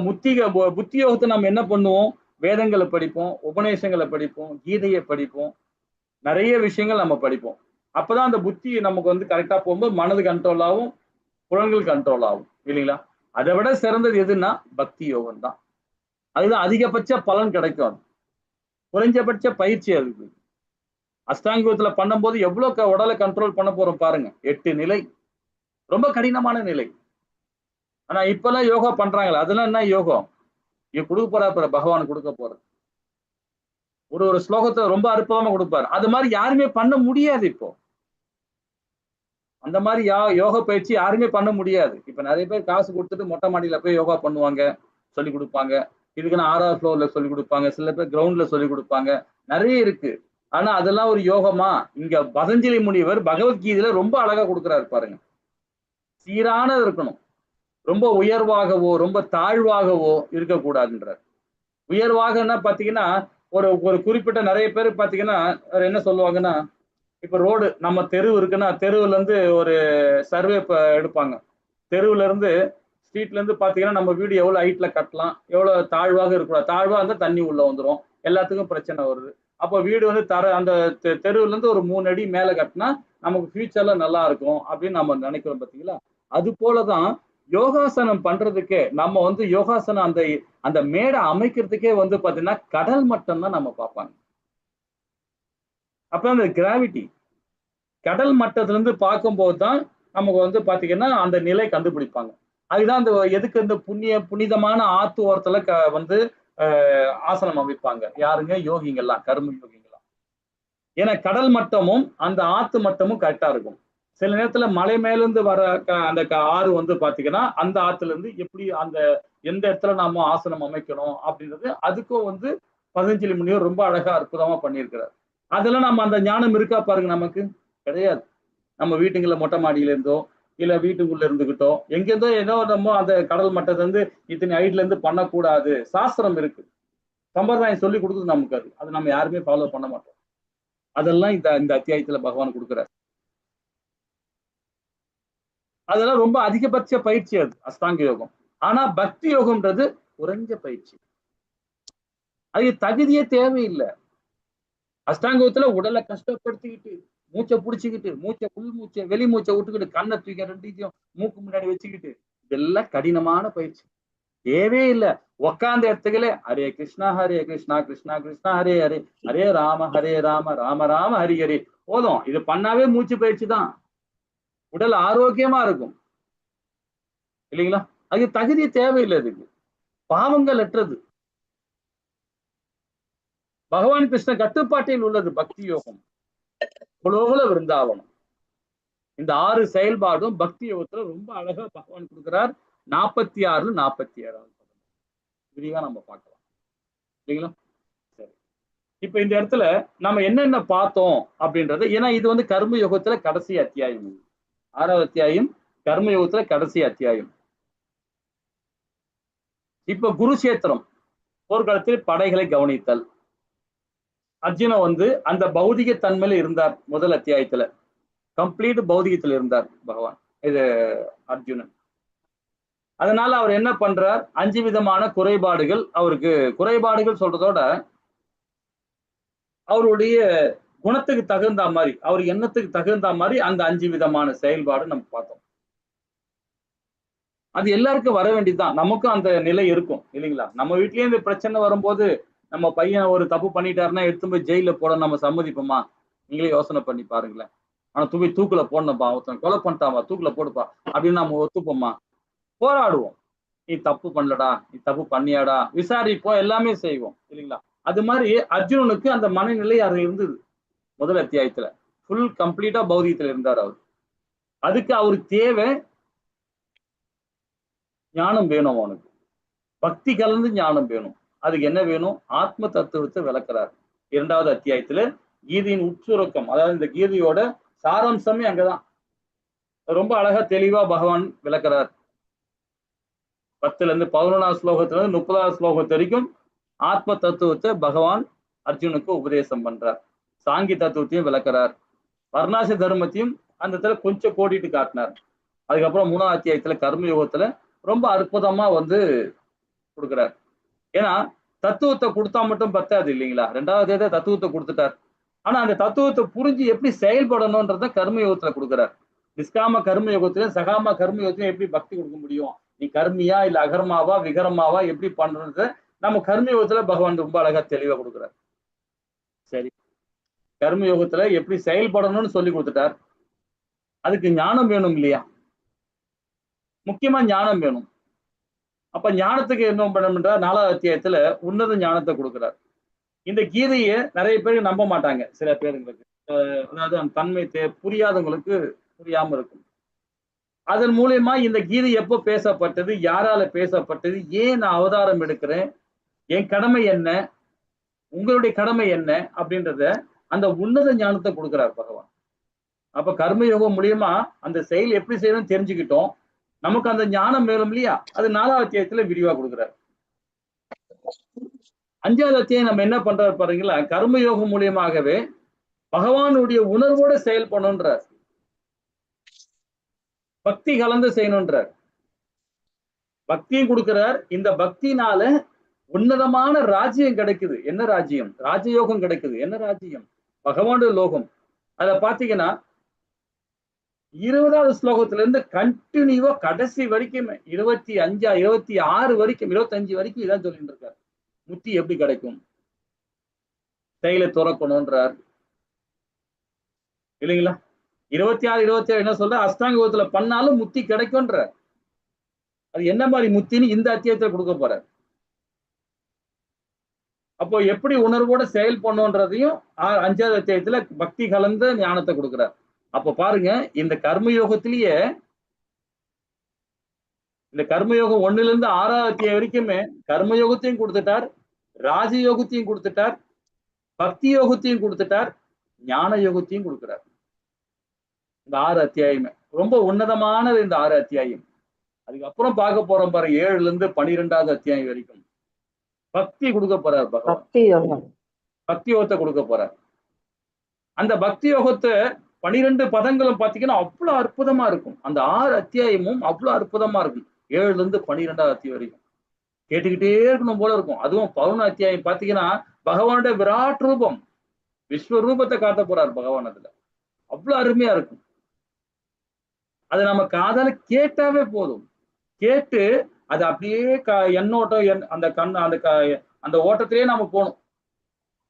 புத்தி யோகத்தை நம்ம என்ன பண்ணுவோம், வேதங்களை படிப்போம், உபநேசங்களை படிப்போம், கீதையை படிப்போம், நிறைய விஷயங்கள் நம்ம படிப்போம். அப்பதான் அந்த புத்தி நமக்கு வந்து கரெக்டா போகும்போது மனது கண்ட்ரோல் ஆகும், புலன்கள் கண்ட்ரோல் ஆகும் இல்லைங்களா. அதை விட சிறந்தது எதுன்னா பக்தி யோகம் தான். அதுதான் அதிகபட்ச பலன் கிடைக்கும், குறைஞ்சபட்ச பயிற்சி அதுக்கு. அஷ்டாங்கத்துல பண்ணும்போது எவ்வளவு உடலை கண்ட்ரோல் பண்ண போறோம் பாருங்க. 8 நிலை, ரொம்ப கடினமான நிலை. ஆனா இப்பெல்லாம் யோகா பண்றாங்களா, அதெல்லாம் என்ன யோகம், கொடுக்க போற பகவான் கொடுக்க போற ஒரு ஸ்லோகத்தை ரொம்ப அற்புதமா கொடுப்பாரு. அது மாதிரி யாருமே பண்ண முடியாது இப்போ. அந்த மாதிரி யோகா பயிற்சி யாருமே பண்ண முடியாது. இப்ப நிறைய பேர் காசு கொடுத்துட்டு மொட்டை மாடியில போய் யோகா பண்ணுவாங்க, சொல்லி கொடுப்பாங்க. இதுக்குன்னு 6வது ஃப்ளோர்ல சொல்லி கொடுப்பாங்க, சில பேர் கிரவுண்ட்ல சொல்லி கொடுப்பாங்க, நிறைய இருக்கு. ஆனா அதெல்லாம் ஒரு யோகமா? இங்க பதஞ்சலி முனிவர் பகவத்கீதையில ரொம்ப அழகா கொடுக்குறாரு பாருங்க. சீரானது இருக்கணும், ரொம்ப உயர்வாகவோ ரொம்ப தாழ்வாகவோ இருக்கக்கூடாதுன்றார். உயர்வாகன்னா பாத்தீங்கன்னா ஒரு ஒரு குறிப்பிட்ட நிறைய பேர் பாத்தீங்கன்னா என்ன சொல்லுவாங்கன்னா, இப்ப ரோடு நம்ம தெரு இருக்குன்னா தெருவுல இருந்து ஒரு சர்வே எடுப்பாங்க. தெருவுல இருந்து ஸ்ட்ரீட்ல இருந்து பாத்தீங்கன்னா நம்ம வீடு எவ்வளவு ஹைட்ல கட்டலாம், எவ்வளவு தாழ்வாக இருக்கக்கூடாது. தாழ்வா இருந்தா தண்ணி உள்ள வந்துடும், எல்லாத்துக்கும் பிரச்சனை வருது. அப்போ வீடு வந்து அந்த தெருவுல இருந்து ஒரு 3 அடி மேல கட்டினா நமக்கு ஃபியூச்சர்ல நல்லா இருக்கும் அப்படின்னு நம்ம நினைக்கிறோம் பாத்தீங்களா. அது போலதான் யோகாசனம் பண்றதுக்கே நம்ம வந்து யோகாசனம் அந்த அந்த மேடை அமைக்கிறதுக்கே வந்து பாத்தீங்கன்னா கடல் மட்டம் தான் நம்ம பார்ப்பாங்க. அப்ப அந்த கிராவிட்டி கடல் மட்டத்துல இருந்து பார்க்கும்போது தான் நமக்கு வந்து பாத்தீங்கன்னா அந்த நிலை கண்டுபிடிப்பாங்க. அதுதான் அந்த எதுக்கு இந்த புனிதமான ஆத்து ஓரத்துல வந்து ஆசனம் அமைப்பாங்க. யாருங்க? யோகிங்கெல்லாம், கர்ம யோகிங்கெல்லாம். ஏன்னா கடல் மட்டமும் அந்த ஆத்து மட்டமும் கரெக்டா இருக்கும். சில நேரத்துல மலை மேல இருந்து வர அந்த ஆறு வந்து பாத்தீங்கன்னா அந்த ஆத்துல இருந்து எப்படி அந்த எந்த இடத்துல நாம ஆசனம் அமைக்கணும் அப்படின்றது அதுக்கும் வந்து பதஞ்சலி முனிவர் ரொம்ப அழகா அற்புதமா பண்ணியிருக்கிறார். அதெல்லாம் நம்ம அந்த ஞானம் இருக்கா பாருங்க, நமக்கு கிடையாது. நம்ம வீட்டுங்கள மொட்டை மாடியில இருந்தோ இல்ல வீட்டுக்குள்ள இருந்துகிட்டோ எங்கிருந்தோ ஏதோ நம்ம அந்த கடல் மட்டத்துல இருந்து இத்தனை ஹைட்ல இருந்து பண்ணக்கூடாது, சாஸ்திரம் இருக்கு, சம்பிரதாயம் சொல்லி கொடுக்குது நமக்கு. அது நம்ம யாருமே ஃபாலோ பண்ண மாட்டோம். அதெல்லாம் இந்த அத்தியாயத்துல பகவான் கொடுக்குறாரு. அதெல்லாம் ரொம்ப அதிகபட்ச பயிற்சி அது அஷ்டாங்க யோகம். ஆனா பக்தி யோகம்ன்றது குறைஞ்ச பயிற்சி, அது தகுதியே தேவையில்லை. அஷ்டாங்கத்துல உடலை கஷ்டப்படுத்திக்கிட்டு மூச்சை புடிச்சுக்கிட்டு உள் மூச்சை வெளி மூச்சை விட்டுக்கிட்டு கண்ணை தூக்கி ரெண்டையும் மூக்கு முன்னாடி வச்சுக்கிட்டு இதெல்லாம் கடினமான பயிற்சி, தேவையே இல்லை. உக்காந்த இடத்துக்களே ஹரே கிருஷ்ணா கிருஷ்ணா கிருஷ்ணா ஹரே ஹரே ஹரே ராம ராம ராம ஹரி ஹரி போதும். இது பண்ணாவே மூச்சு பயிற்சி தான், உடல் ஆரோக்கியமா இருக்கும் இல்லைங்களா. அது தகுதி தேவையில்லை, அதுக்கு பாவங்கள் அற்றது. பகவான் கிருஷ்ண கட்டுப்பாட்டில் உள்ளது பக்தி யோகம், புலோகல விருந்தாவனம். இந்த 6 செயல்பாடும் பக்தி யோகத்துல ரொம்ப அழகா பகவான் கொடுக்கிறார். 46 47 விரிவா நம்ம பார்க்கலாம் இல்லைங்களா. சரி, இப்ப இந்த இடத்துல நம்ம என்னென்ன பார்த்தோம் அப்படின்றது, ஏன்னா இது வந்து கர்ம யோகத்துல கடைசி அத்தியாயம், 6வது அத்தியாயம் கர்ம யோகத்துல கடைசி அத்தியாயம். இப்ப குருஷேத்திரம் போர்க்களத்தில் படைகளை கவனித்தல். அர்ஜுனன் வந்து அந்த பௌதிக தன்மையில இருந்தார். முதல் அத்தியாயத்துல கம்ப்ளீட் பௌதிகத்துல இருந்தார் பகவான் இது அர்ஜுனன். அதனால அவர் என்ன பண்றார், 5 விதமான குறைபாடுகள் அவருக்கு. குறைபாடுகள் சொல்றதோட அவருடைய குணத்துக்கு தகுந்த மாதிரி, அவர் எண்ணத்துக்கு தகுந்த மாதிரி அந்த 5 விதமான செயல்பாடு நம்ம பார்த்தோம். அது எல்லாருக்கும் வர வேண்டியதுதான், நமக்கும் அந்த நிலை இருக்கும் இல்லைங்களா. நம்ம வீட்லயே இந்த பிரச்சனை வரும்போது நம்ம பையன் ஒரு தப்பு பண்ணிட்டாருன்னா எடுத்து போய் ஜெயில போட நம்ம சம்மதிப்போமா? நீங்களே யோசனை பண்ணி பாருங்களேன். ஆனா தூக்குல போடணும்பா, ஒருத்தன் கொலை பண்ணிட்டாமா தூக்குல போடுப்பா அப்படின்னு நம்ம ஒத்துப்போமா? போராடுவோம். நீ தப்பு பண்ணலடா, நீ தப்பு பண்ணியாடா, விசாரிப்போம், எல்லாமே செய்வோம் இல்லைங்களா. அது மாதிரி அர்ஜுனனுக்கு அந்த மனநிலை அது இருந்தது முதல் அத்தியாயத்துல. ஃபுல் கம்ப்ளீட்டா பௌதிகத்துல இருந்தார் அவர். அதுக்கு அவருக்கு தேவை ஞானம் வேணும், அவனுக்கு பக்தி கலந்து ஞானம் வேணும். அதுக்கு என்ன வேணும்? ஆத்ம தத்துவத்தை விளக்குறார் 2வது அத்தியாயத்துல. கீதையின் உட்சுரக்கம், அதாவது இந்த கீதையோட சாராம்சமே அங்கதான் ரொம்ப அழகா தெளிவா பகவான் விளக்குறார். 10ல இருந்து 11வது ஸ்லோகத்துல இருந்து 30வது ஸ்லோகத்து வரைக்கும் ஆத்ம தத்துவத்தை பகவான் அர்ஜுனுக்கு உபதேசம் பண்றார். சாங்கி தத்துவத்தையும் விளக்குறார். வர்ணாசி தர்மத்தையும் அந்த இடத்துல கொஞ்சம் கோடிட்டு காட்டினார். அதுக்கப்புறம் 3வது அத்தியாயத்துல கர்ம யோகத்துல ரொம்ப அற்புதமா வந்து கொடுக்குறார். ஏன்னா தத்துவத்தை கொடுத்தா மட்டும் பத்தாது இல்லைங்களா. 2வது தத்துவத்தை கொடுத்துட்டார். ஆனா அந்த தத்துவத்தை புரிஞ்சு எப்படி செயல்படணும்ன்றத கர்ம யோகத்துல கொடுக்குறார். நிஷ்காம கர்ம யோகத்திலும் சகாம கர்ம யோகத்திலும் எப்படி பக்தி கொடுக்க முடியும், நீ கர்மியா இல்ல அகர்மாவா விகரமாவா எப்படி பண்றது, நம்ம கர்ம யோகத்துல பகவான் ரொம்ப அழகா தெளிவா கொடுக்குறார். சரி, கர்ம யோகத்துல எப்படி செயல்படணும்னு சொல்லி கொடுத்துட்டார். அதுக்கு ஞானம் வேணும் இல்லையா, முக்கியமா ஞானம் வேணும். அப்ப ஞானத்துக்கு என்ன பண்ணணும்ன்றா 4வது அத்தியாயத்துல உன்னத ஞானத்தை கொடுக்கிறார். இந்த கீதையை நிறைய பேருக்கு நம்ப மாட்டாங்க, சில பேருங்களுக்கு அதாவது அந்த தன்மை புரியாதவங்களுக்கு புரியாம இருக்கும். அதன் மூலியமா இந்த கீதை எப்போ பேசப்பட்டது, யாரால பேசப்பட்டது, ஏன் நான் அவதாரம் எடுக்கிறேன், என் கடமை என்ன, உங்களுடைய கடமை என்ன அப்படின்றத அந்த உன்னத ஞானத்தை கொடுக்கிறார் பகவான். அப்ப கர்மயோகம் மூலியமா அந்த செயல் எப்படி செய்யணும்னு தெரிஞ்சுக்கிட்டோம். நமக்கு அந்த ஞானம் மேலும் இல்லையா, அது 4வது அத்தியாயத்துல விரிவா கொடுக்குறாரு. 5வது அத்தியாயம் நம்ம என்ன பண்றாரு பாருங்களா, கர்மயோகம் மூலியமாகவே பகவானுடைய உணர்வோட செயல்படணுன்றார், பக்தி கலந்து செய்யணுன்றார். பக்தியும் கொடுக்கிறார். இந்த பக்தினால உன்னதமான ராஜ்யம் கிடைக்குது. என்ன ராஜ்யம்? ராஜயோகம் கிடைக்குது. என்ன ராஜ்யம்? பகவானுடைய லோகம். அத பாத்தீங்கன்னா 20வது ஸ்லோகத்துல இருந்து கண்டினியூவா கடைசி வரைக்கும் 25 26 வரைக்கும் 25 வரைக்கும் இதான் சொல்லிட்டு இருக்காரு. முத்தி எப்படி கிடைக்கும், செயலை துறக்கணும்ன்றார் இல்லைங்களா. 26 27 என்ன சொல்ற, அஷ்டாங்க யோகத்துல பண்ணாலும் முத்தி கிடைக்கும்ன்ற. அது என்ன மாதிரி முத்தின்னு இந்த அத்தியாயத்துல கொடுக்க போறார். அப்போ எப்படி உணர்வோட செயல் பண்ணுன்றதையும் 5வது அத்தியாயத்துல பக்தி கலந்த ஞானத்தை கொடுக்கிறார். அப்ப பாருங்க, இந்த கர்மயோகத்திலேயே இந்த கர்மயோகம் 1ல இருந்து 6வது அத்தியாயம் வரைக்குமே கர்மயோகத்தையும் கொடுத்துட்டார், ராஜயோகத்தையும் கொடுத்துட்டார், பக்தி யோகத்தையும் கொடுத்துட்டார், ஞான யோகத்தையும் கொடுக்கிறார். இந்த 6 அத்தியாயமே ரொம்ப உன்னதமானது. இந்த 6 அத்தியாயம் அதுக்கப்புறம் பார்க்க போறோம் பாரு, 7ல இருந்து 12வது அத்தியாயம் வரைக்கும் பக்தி கொடுக்க போறார் பகவான். பக்தி யோகத்தை கொடுக்க போறார். அந்த பக்தி யோகத்தை 12 பதங்களும் பாத்தீங்கன்னா அவ்வளவு அற்புதமா இருக்கும். அந்த 6 அத்தியாயமும் அவ்வளவு அற்புதமா இருக்கும். 7ல இருந்து 12வது அத்தியாயம் வரைக்கும் கேட்டுக்கிட்டே இருக்கணும் போல இருக்கும். அதுவும் 11 அத்தியாயம் பாத்தீங்கன்னா பகவானுடைய விராட் ரூபம், விஸ்வரூபத்தை காட்ட போறார் பகவான். அதுல அவ்வளவு அருமையா இருக்கும். அதை நம்ம காதால கேட்டாவே போதும். கேட்டு அது அப்படியே எண்ணோட்டம் அந்த அந்த ஓட்டத்திலேயே நாம போகணும்.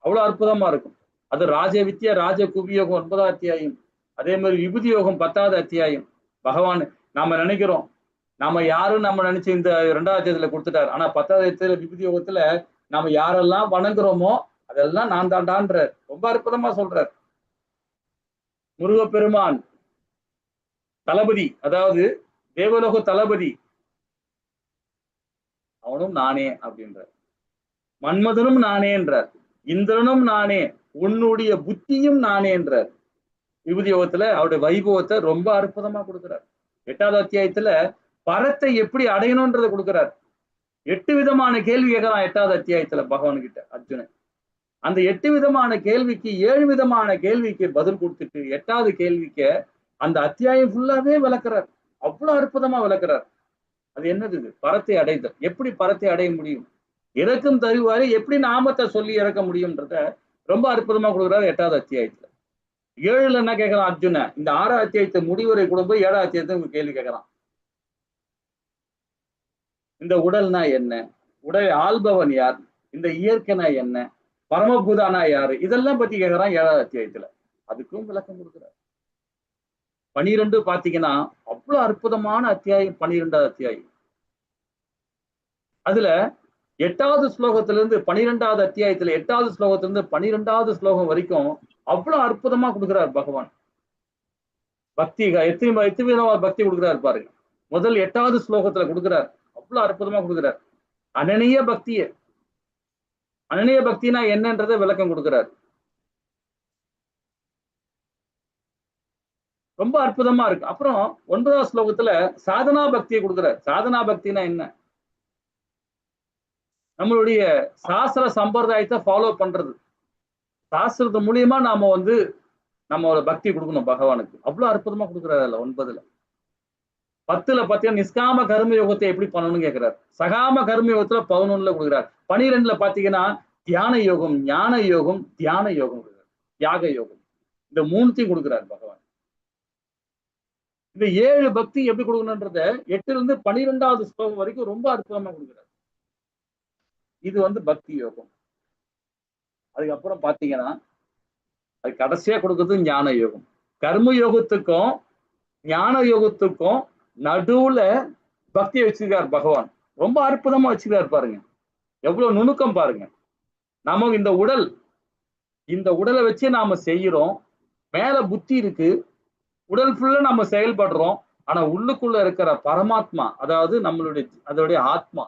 அவ்வளவு அற்புதமா இருக்கும். அது ராஜ வித்யா ராஜ குபியோகம் 9வது அத்தியாயம். அதே மாதிரி விபூதி யோகம் 10வது அத்தியாயம். பகவான் நாம நினைக்கிறோம் நாம யாரும் நம்ம நினைச்சு இந்த 2வது அத்தியாயத்துல கொடுத்துட்டார். ஆனா 10வது அத்தியாயத்துல விபூதி யோகத்துல நாம யாரெல்லாம் வணங்குறோமோ அதெல்லாம் நான் தாண்டான்றார். ரொம்ப அற்புதமா சொல்றார். முருகப்பெருமான் தளபதி, அதாவது தேவலோக தளபதி, அவனும் நானே அப்படின்றார். மன்மதனும் நானே என்றார், இந்திரனும் நானே, உன்னுடைய புத்தியும் நானே என்றார். விபூதி யோகத்துல அவருடைய வைபவத்தை ரொம்ப அற்புதமா கொடுக்கிறார். 8வது அத்தியாயத்துல பரத்தை எப்படி அடையணும்ன்றதை கொடுக்கிறார். 8 விதமான கேள்வி கேட்கலாம் 8வது அத்தியாயத்துல பகவான் கிட்ட அர்ஜுனன். அந்த 8 விதமான கேள்விக்கு 7 விதமான கேள்விக்கு பதில் கொடுத்துட்டு 8வது கேள்விக்கு அந்த அத்தியாயம் ஃபுல்லாவே விளக்குறார். அவ்வளவு அற்புதமா விளக்குறார். அது என்னது? பரத்தை அடைதல். எப்படி பரத்தை அடைய முடியும், இறக்கும் தருவாரு எப்படி நாமத்தை சொல்லி இறக்க முடியும்ன்றத ரொம்ப அற்புதமா கொடுக்குறாரு 8வது அத்தியாயத்துல. 7ல என்ன கேட்கலாம் அர்ஜுன, இந்த 6வது அத்தியாயத்தை முடிவுரை கொடுப்போம். 7வது அத்தியாயத்தை உங்க கேள்வி கேட்கலாம். இந்த உடல்னா என்ன, உடலை ஆள்பவன் யார், இந்த இயற்கைனா என்ன, பரமபூதானா யாரு, இதெல்லாம் பத்தி கேட்கறான் 7வது அத்தியாயத்துல. அதுக்கும் விளக்கம் கொடுக்குறாரு. 12 பாத்தீங்கன்னா அவ்வளவு அற்புதமான அத்தியாயம். 12வது அத்தியாயம் அதுல 8வது ஸ்லோகத்திலிருந்து 12வது அத்தியாயத்துல 8வது ஸ்லோகத்திலிருந்து 12வது ஸ்லோகம் வரைக்கும் அவ்வளவு அற்புதமா கொடுக்கிறார் பகவான். பக்தி எத்தனை விதமா பக்தி கொடுக்கிறார் பாருங்க. முதல் 8வது ஸ்லோகத்துல கொடுக்கிறார், அவ்வளவு அற்புதமா கொடுக்கிறார். அனனிய பக்திய, அனனிய பக்தினா என்னன்றதை விளக்கம் கொடுக்கிறார். ரொம்ப அற்புதமா இருக்கு. அப்புறம் 9வது ஸ்லோகத்துல சாதனா பக்தியை கொடுக்கிறார். சாதனா பக்தினா என்ன, நம்மளுடைய சாஸ்திர சம்பிரதாயத்தை ஃபாலோ பண்றது. சாஸ்திரத்து மூலியமா நாம நம்மளோட பக்தி கொடுக்கணும் பகவானுக்கு. அவ்வளவு அற்புதமா கொடுக்குறாரு. 9ல 10ல பாத்தீங்கன்னா நிஷ்காம கர்ம யோகத்தை எப்படி பண்ணணும்னு கேட்கிறார். சகாம கர்ம யோகத்துல 11ல கொடுக்குறார். 12ல பாத்தீங்கன்னா தியான யோகம், ஞான யோகம், தியான யோகம் கொடுக்குறார், தியாக யோகம். இந்த 3த்தையும் கொடுக்குறார் பகவான். இந்த 7 பக்தி எப்படி கொடுக்கணும்ன்றத 8ல இருந்து 12வது ஸ்லோகம் வரைக்கும் ரொம்ப அற்புதமா கொடுக்குறாரு. இது பக்தி யோகம். அதுக்கப்புறம் பாத்தீங்கன்னா அது கடைசியா கொடுக்குறது ஞான யோகம். கர்ம யோகத்துக்கும் ஞான யோகத்துக்கும் நடுவுல பக்தியை வச்சிருக்கார் பகவான். ரொம்ப அற்புதமா வச்சிருக்காரு பாருங்க. எவ்வளவு நுணுக்கம் பாருங்க. நம்ம இந்த உடலை வச்சு நாம செய்யறோம். மேல புத்தி இருக்கு, உடல் ஃபுல்லா நம்ம செயல்படுறோம். ஆனா உள்ளுக்குள்ள இருக்கிற பரமாத்மா, அதாவது அதோடைய ஆத்மா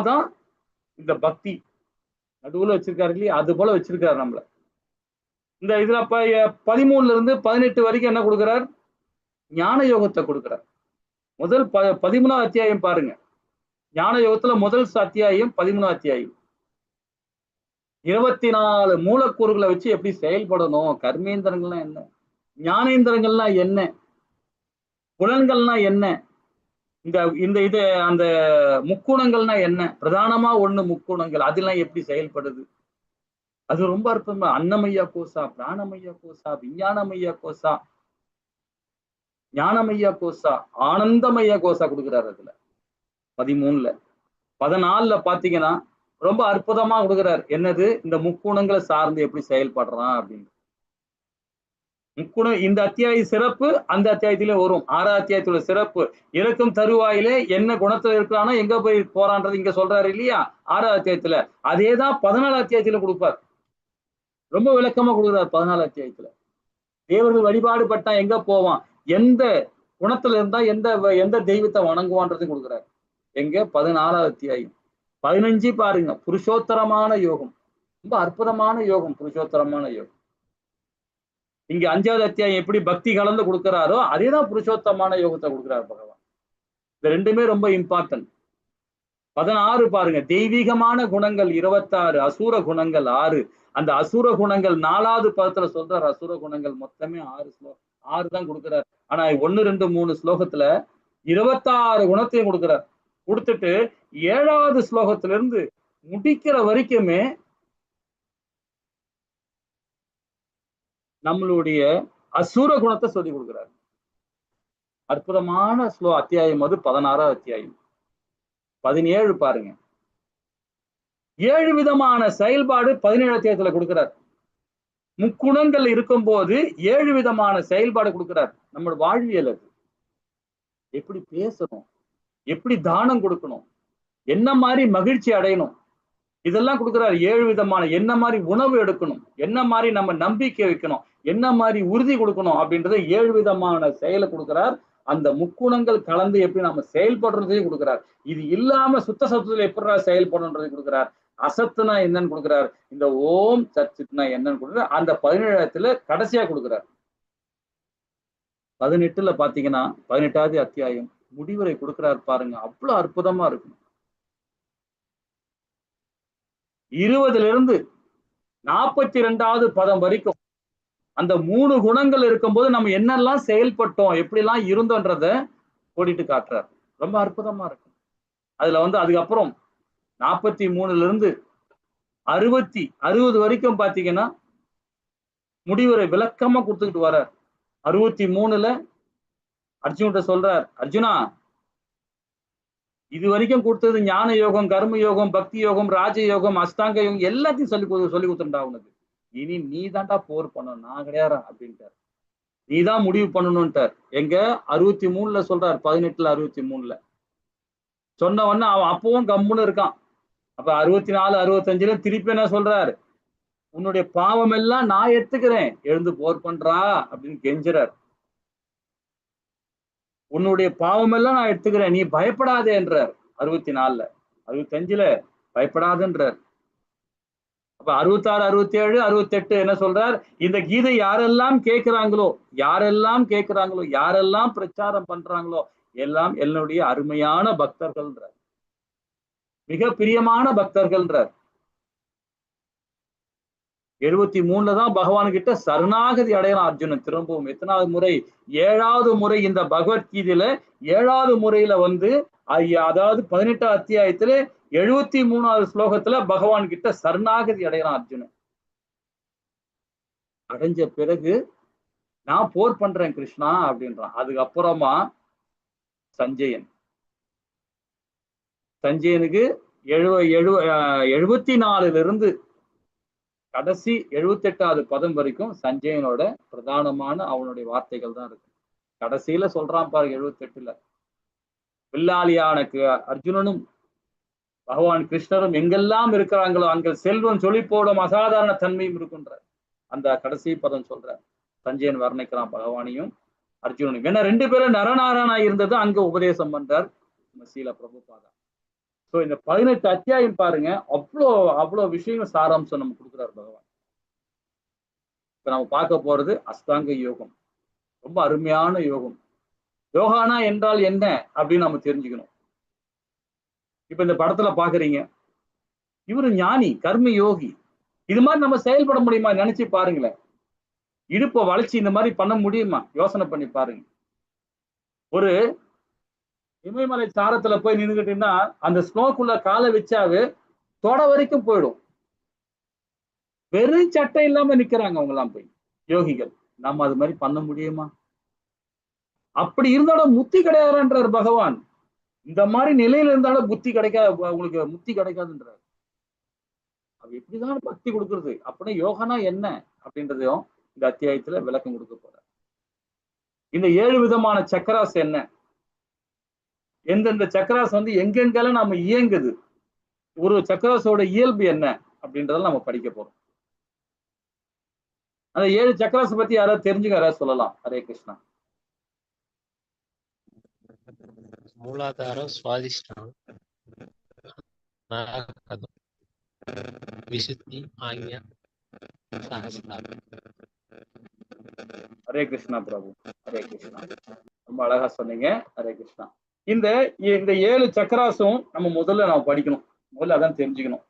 தான் இந்த பக்தி நடுவுல வச்சிருக்காரு இல்லையா, அது போல வச்சிருக்காரு நம்மள. இந்த இதுல 13 இருந்து 18 வரைக்கும் என்ன கொடுக்கிறார்? ஞான யோகத்தை கொடுக்கிறார். முதல் 13ஆம் அத்தியாயம் பாருங்க. ஞான யோகத்துல முதல் அத்தியாயம் 13ஆம் அத்தியாயம். 24 மூலக்கூறுகளை வச்சு எப்படி செயல்படணும், கர்மேந்திரங்கள்னா என்ன, ஞானேந்திரங்கள்னா என்ன, புலன்கள்னா என்ன, இந்த அந்த முக்குணங்கள்னா என்ன, பிரதானமா முக்குணங்கள் அதெல்லாம் எப்படி செயல்படுது, அது ரொம்ப அற்புதமா. அன்னமய்யா கோசா, பிராணமய்யா கோசா, விஞ்ஞானமய்யா கோசா, ஞானமய்யா கோசா, ஆனந்தமய்யா கோசா கொடுக்குறாரு. அதுல 13ல 14ல பாத்தீங்கன்னா ரொம்ப அற்புதமா கொடுக்குறாரு. என்னது? இந்த முக்குணங்களை சார்ந்து எப்படி செயல்படுறான் அப்படின்னு. முக்குணம் இந்த அத்தியாய சிறப்பு அந்த அத்தியாயத்திலே வரும். 6ஆம் அத்தியாயத்தோட சிறப்பு இறக்கும் தருவாயிலே என்ன குணத்துல இருக்கிறானோ எங்க போய் போறான்றது இங்க சொல்றாரு இல்லையா 6ஆம் அத்தியாயத்துல. அதேதான் 14ஆம் அத்தியாயத்துல கொடுப்பார். ரொம்ப விளக்கமா கொடுக்குறார் 14ஆம் அத்தியாயத்துல. தேவர்கள் வழிபாடு பட்டா எங்க போவான், எந்த குணத்துல இருந்தா எந்த தெய்வத்தை வணங்குவான்றது கொடுக்குறாரு. எங்க 14ஆம் அத்தியாயம். 15 பாருங்க, புருஷோத்தரமான யோகம். ரொம்ப அற்புதமான யோகம், புருஷோத்தரமான யோகம். இங்க 5வது அத்தியாயம் எப்படி பக்தி கலந்து கொடுக்கிறாரோ அதேதான் புருஷோத்தமான யோகத்தை கொடுக்கிறார் பகவான். இந்த ரெண்டுமே ரொம்ப இம்பார்ட்டன்ட். 16 பாருங்க, தெய்வீகமான குணங்கள் 26, அசூர குணங்கள் 6. அந்த அசுர குணங்கள் 4வது பதத்துல சொல்றார். அசுர குணங்கள் மொத்தமே 6 தான் கொடுக்கிறார். ஆனா 1, 2, 3 ஸ்லோகத்துல 26 குணத்தையும் கொடுக்கிறார். கொடுத்துட்டு 7வது ஸ்லோகத்திலிருந்து முடிக்கிற வரைக்குமே நம்மளுடைய அசுர குணத்தை சொல்லி கொடுக்கிறார். அற்புதமான அத்தியாயம் அது 16வது அத்தியாயம். 17 பாருங்க, 7 விதமான செயல்பாடு 17 அத்தியாயத்துல கொடுக்கிறார். முக்குணங்கள் இருக்கும் போது 7 விதமான செயல்பாடு கொடுக்கிறார். நம்மளோட வாழ்வியல் அது எப்படி பேசணும், எப்படி தானம் கொடுக்கணும், என்ன மாதிரி மகிழ்ச்சி அடையணும், இதெல்லாம் கொடுக்கிறார். 7 விதமான என்ன மாதிரி உணவு எடுக்கணும், என்ன மாதிரி நம்ம நம்பிக்கை வைக்கணும், என்ன மாதிரி உறுதி கொடுக்கணும் அப்படின்றத 7 விதமான செயலை கொடுக்கிறார். அந்த முக்குணங்கள் கலந்து எப்படி நம்ம செயல்படுறதையும் கொடுக்கிறார். இது இல்லாம சுத்த சத்துவத்துல எப்படி செயல்படணுன்றதை கொடுக்கிறார். அசத்துனா என்னன்னு கொடுக்கிறார். இந்த ஓம் சச்சித்னா என்னன்னு கொடுக்கிறார். அந்த 17த்துல கடைசியா கொடுக்கிறார். 18ல பாத்தீங்கன்னா 18வது அத்தியாயம் முடிவுரை கொடுக்கிறார் பாருங்க. அவ்வளவு அற்புதமா இருக்கும். 20ல இருந்து 42வது பதம் வரைக்கும் அந்த 3 குணங்கள் இருக்கும்போது நம்ம என்னெல்லாம் செயல்பட்டோம், எப்படிலாம் இருந்தோன்றத ஓடிட்டு காட்டுறார். ரொம்ப அற்புதமா இருக்கும். அதுல அதுக்கப்புறம் 43ல இருந்து 60 வரைக்கும் பாத்தீங்கன்னா முடிவுரை விளக்கமா கொடுத்துக்கிட்டு வர்றார். 63ல அர்ஜுன்கிட்ட சொல்றார், அர்ஜுனா இது வரைக்கும் கொடுத்தது ஞான யோகம், கர்ம யோகம், பக்தி யோகம், ராஜ யோகம், அஷ்டாங்க யோகம் எல்லாத்தையும் சொல்லி கொடுத்துட்டா உனக்கு. இனி நீ தான்டா போர் பண்ணணும், நான் கிடையாது அப்படின்ட்டார். நீ தான் முடிவு பண்ணணும்ட்டார். எங்க 63ல சொல்றார். 18ல 63ல சொன்ன உடனே அவன் அப்பவும் கம்முன்னு இருக்கான். அப்ப 64, 65ல திருப்பி என்ன சொல்றாரு, உன்னுடைய பாவம் எல்லாம் நான் எடுத்துக்கிறேன், எழுந்து போர் பண்றா அப்படின்னு கெஞ்சுறார். உன்னுடைய பாவம் எல்லாம் நான் எடுத்துக்கிறேன், நீ பயப்படாதே என்றார். 64ல 65ல பயப்படாதுன்றார். அப்ப 66, 67, 68 என்ன சொல்றார், இந்த கீதை யாரெல்லாம் கேட்கிறாங்களோ யாரெல்லாம் பிரச்சாரம் பண்றாங்களோ எல்லாம் என்னுடைய அருமையான பக்தர்கள்ன்றார், மிக பிரியமான பக்தர்கள்ன்றார். 73ல தான் பகவான் கிட்ட சரணாகதி அடையலாம் அர்ஜுனன். திரும்பவும் எத்தனாவது முறை? 7வது முறை. இந்த பகவத்கீதையில 7வது முறையில அதாவது 18வது அத்தியாயத்துல 73வது ஸ்லோகத்துல பகவான் கிட்ட சரணாகதி அடையலாம் அர்ஜுனன். அடைஞ்ச பிறகு நான் போர் பண்றேன் கிருஷ்ணா அப்படின்றான். அதுக்கப்புறமா சஞ்சயனுக்கு 74ல இருந்து கடைசி 78வது பதம் வரைக்கும் சஞ்சயனோட பிரதானமான அவனுடைய வார்த்தைகள் தான் இருக்கு. கடைசியில சொல்றான் பாருங்க 78ல, வில்லாளியான அர்ஜுனனும் பகவான் கிருஷ்ணரும் எங்கெல்லாம் இருக்கிறாங்களோ அங்கே செல்வம் சொலிப்போடும் அசாதாரண தன்மையும் இருக்குன்ற அந்த கடைசி பதம் சொல்ற. சஞ்சயன் வர்ணிக்கிறான் பகவானையும் அர்ஜுனனையும். ஏன்னா 2 பேரும் நரநாராயணா இருந்தது அங்க உபதேசம் பண்றார் நம்ம சீல பிரபுபாதா. ஸோ இந்த 18 அத்தியாயம் பாருங்க, அவ்வளோ விஷயங்கள் சாராம்சம் நம்ம கொடுக்குறாரு பகவான். இப்ப நம்ம பார்க்க போறது அஷ்டாங்க யோகம். ரொம்ப அருமையான யோகம். யோகானா என்றால் என்ன அப்படின்னு நம்ம தெரிஞ்சுக்கணும். இப்ப இந்த படத்துல பாக்குறீங்க, இவரு ஞானி, கர்ம யோகி. இது மாதிரி நம்ம செயல்பட முடியுமா? நினைச்சு பாருங்களேன். இடுப்பை வளைச்சு இந்த மாதிரி பண்ண முடியுமா? யோசனை பண்ணி பாருங்க. ஒரு இமயமலை சாரத்துல போய் நின்றுகிட்டீங்கன்னா அந்த ஸ்னோக்குள்ள காலை வச்சாவே தொட வரைக்கும் போயிடும். வெறும் சட்டை இல்லாம நிக்கிறாங்க அவங்க எல்லாம் போய் யோகிகள். நம்ம அது மாதிரி பண்ண முடியுமா? அப்படி இருந்தாலும் முத்தி கிடையாதுன்றார் பகவான். இந்த மாதிரி நிலையில இருந்தாலும் புத்தி கிடைக்காது, உங்களுக்கு முத்தி கிடைக்காதுன்றார். அது எப்படிதான் பக்தி கொடுக்கறது? அப்படின்னா யோகனா என்ன அப்படின்றதையும் இந்த அத்தியாயத்துல விளக்கம் கொடுக்க போற. இந்த 7 விதமான சக்கராஸ் என்ன, எந்தெந்த சக்கராஸ் வந்து எங்கெங்கெல்லாம் நம்ம இயங்குது, ஒரு சக்கராஸோட இயல்பு என்ன அப்படின்றத நம்ம படிக்க போறோம். அந்த 7 சக்கராஸ் பத்தி யாராவது தெரிஞ்சுக்க யாராவது சொல்லலாம். ஹரே கிருஷ்ணா. மூலாதாரம், சுவாதிஷ்டானம், விசுத்தி, ஆக்ஞா, சஹஸ்ராரம். ஹரே கிருஷ்ணா பிரபு. ஹரே கிருஷ்ணா. ரொம்ப அழகா சொன்னீங்க. ஹரே கிருஷ்ணா. இந்த 7 சக்கராசும் நம்ம முதல்ல படிக்கணும். முதல்ல அதான் தெரிஞ்சுக்கணும்.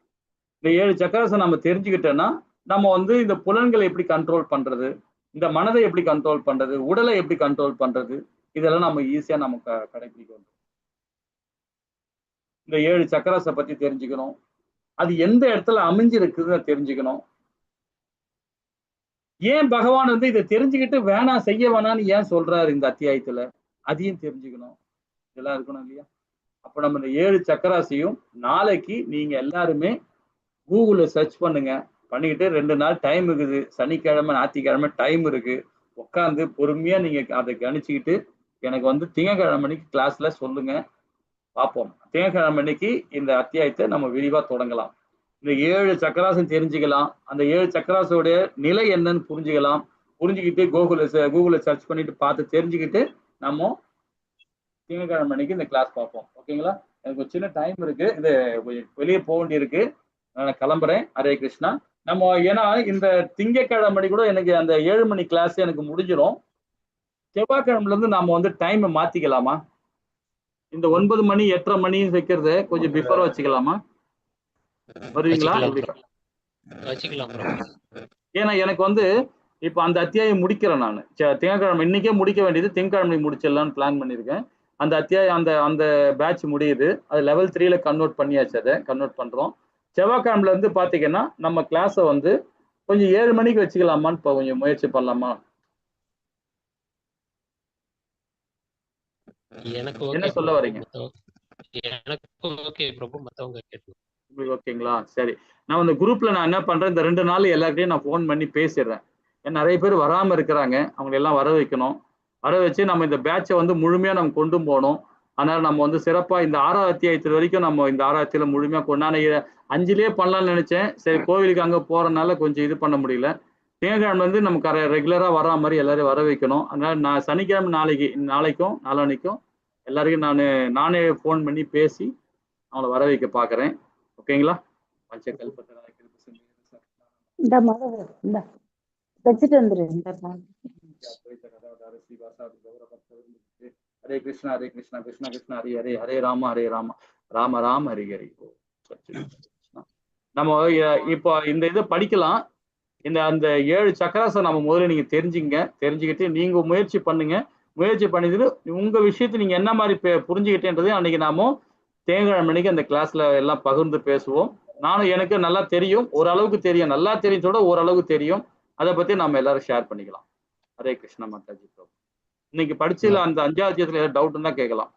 இந்த 7 சக்கராசம் நம்ம தெரிஞ்சுக்கிட்டோம்னா நம்ம வந்து இந்த புலன்களை எப்படி கண்ட்ரோல் பண்றது, இந்த மனதை எப்படி கண்ட்ரோல் பண்றது, உடலை எப்படி கண்ட்ரோல் பண்றது, இதெல்லாம் நம்ம ஈஸியா நம்ம கடைபிடிக்கணும். இந்த 7 சக்கராசை பத்தி தெரிஞ்சுக்கணும். அது எந்த இடத்துல அமைஞ்சிருக்குதுன்னு தெரிஞ்சுக்கணும். ஏன் பகவான் வந்து இதை தெரிஞ்சுக்கிட்டு வேணாம், செய்ய வேணான்னு ஏன் சொல்றாரு இந்த அத்தியாயத்துல, அதையும் தெரிஞ்சுக்கணும். இதெல்லாம் இருக்கணும் இல்லையா? அப்ப நம்ம இந்த 7 சக்கராசையும் நாளைக்கு நீங்க எல்லாருமே கூகுள்ல சர்ச் பண்ணுங்க. பண்ணிக்கிட்டு 2 நாள் டைம் இருக்குது, சனிக்கிழமை ஞாயிற்றுக்கிழமை டைம் இருக்கு. உட்காந்து பொறுமையா நீங்க அதை கணிச்சுக்கிட்டு எனக்கு வந்து திங்கட்கிழமை அன்னைக்கு கிளாஸ்ல சொல்லுங்க, பார்ப்போம். திங்கட்கிழமை அன்னைக்கு இந்த அத்தியாயத்தை நம்ம விரிவா தொடங்கலாம். இந்த 7 சக்கராசம் தெரிஞ்சுக்கலாம். அந்த 7 சக்கராசோடைய நிலை என்னன்னு புரிஞ்சுக்கலாம். புரிஞ்சுக்கிட்டு கூகுள்ல சர்ச் பண்ணிட்டு பார்த்து தெரிஞ்சுக்கிட்டு நம்ம திங்கட்கிழமை அன்னைக்கு இந்த கிளாஸ் பார்ப்போம். ஓகேங்களா? எனக்கு ஒரு சின்ன டைம் இருக்கு, இது வெளியே போக வேண்டி இருக்கு, நான் கிளம்புறேன். ஹரே கிருஷ்ணா. நம்ம ஏன்னா இந்த திங்கட்கிழமை கூட எனக்கு அந்த 7 மணி கிளாஸ் எனக்கு முடிஞ்சிடும். செவ்வாய்க்கிழமைல இருந்து நாம வந்து டைம் மாத்திக்கலாமா? இந்த 9 மணி 8:30 மணி வைக்கிறத கொஞ்சம் பிஃபோரா வச்சுக்கலாமா? வருவீங்களா? ஏன்னா எனக்கு வந்து இப்ப அந்த அத்தியாயம் முடிக்கிறேன் நான். திங்கட்கிழமை இன்னைக்கே முடிக்க வேண்டியது, திங்கட்கிழமை முடிச்சிடலாம்னு பிளான் பண்ணியிருக்கேன். அந்த அத்தியாயம் அந்த பேட்ச் முடியுது. அது level 3ல கன்வெர்ட் பண்ணியாச்சு. அதை கன்வெர்ட் பண்றோம். செவ்வாய்க்கிழமைல இருந்து பாத்தீங்கன்னா நம்ம கிளாஸை வந்து கொஞ்சம் 7 மணிக்கு வச்சுக்கலாமான்னு இப்போ கொஞ்சம் முயற்சி பண்ணலாமா? என்ன சொல்ல வரீங்க? உங்களுக்கு ஓகேங்களா? சரி. நான் அந்த குரூப்ல நான் என்ன பண்றேன், இந்த 2 நாள் எல்லார்கிட்டையும் நான் ஃபோன் பண்ணி பேசிடுறேன். ஏன்னா நிறைய பேர் வராம இருக்கிறாங்க, அவங்களை எல்லாம் வர வைக்கணும். வர வச்சு நம்ம இந்த பேட்சை வந்து முழுமையா நம்ம கொண்டு போகணும். அதனால நம்ம வந்து சிறப்பா இந்த 6ஆவது அத்தியாயத்து வரைக்கும் நம்ம இந்த 6ஆவது அத்தியாயத்துல முழுமையா நான் 5லயே பண்ணலாம்னு நினைச்சேன். சரி, கோவிலுக்கு அங்க போறதுனால கொஞ்சம் இது பண்ண முடியல. திங்கட்கிழமை வந்து நமக்கு ரெகுலரா வரா மாதிரி எல்லாரையும் வர வைக்கணும். அதனால நான் சனிக்கிழமை நாளைக்கும் நாளான்னைக்கும் எல்லாரையும் நானே ஃபோன் பண்ணி பேசி அவங்கள வர வைக்க பாக்குறேன். ஓகேங்களா? ஹரே கிருஷ்ணா ஹரே கிருஷ்ணா கிருஷ்ண கிருஷ்ண ஹரி ஹரே, ஹரே ராம ராம ராம ஹரி ஹரி. நம்ம இப்போ இந்த இதை படிக்கலாம். அந்த 7 சக்கராசை நம்ம முதல்ல நீங்க தெரிஞ்சுக்கிட்டு நீங்க முயற்சி பண்ணுங்க. முயற்சி பண்ணிட்டு உங்க விஷயத்தை நீங்க என்ன மாதிரி புரிஞ்சுக்கிட்டேன்றது அன்னைக்கு நாம திங்கட்கிழமை மணிக்கு அந்த கிளாஸ்ல எல்லாம் பகிர்ந்து பேசுவோம். நானும் எனக்கு நல்லா தெரியும், ஓரளவுக்கு தெரியும், நல்லா தெரியும் சொல்ல ஓரளவுக்கு தெரியும். அதை பத்தி நம்ம எல்லாரும் ஷேர் பண்ணிக்கலாம். ஹரே கிருஷ்ணா மாதாஜி. இன்னைக்கு படிச்சதுல அந்த 5வது அத்தியாயத்துல ஏதாவது டவுட்னா கேட்கலாம்.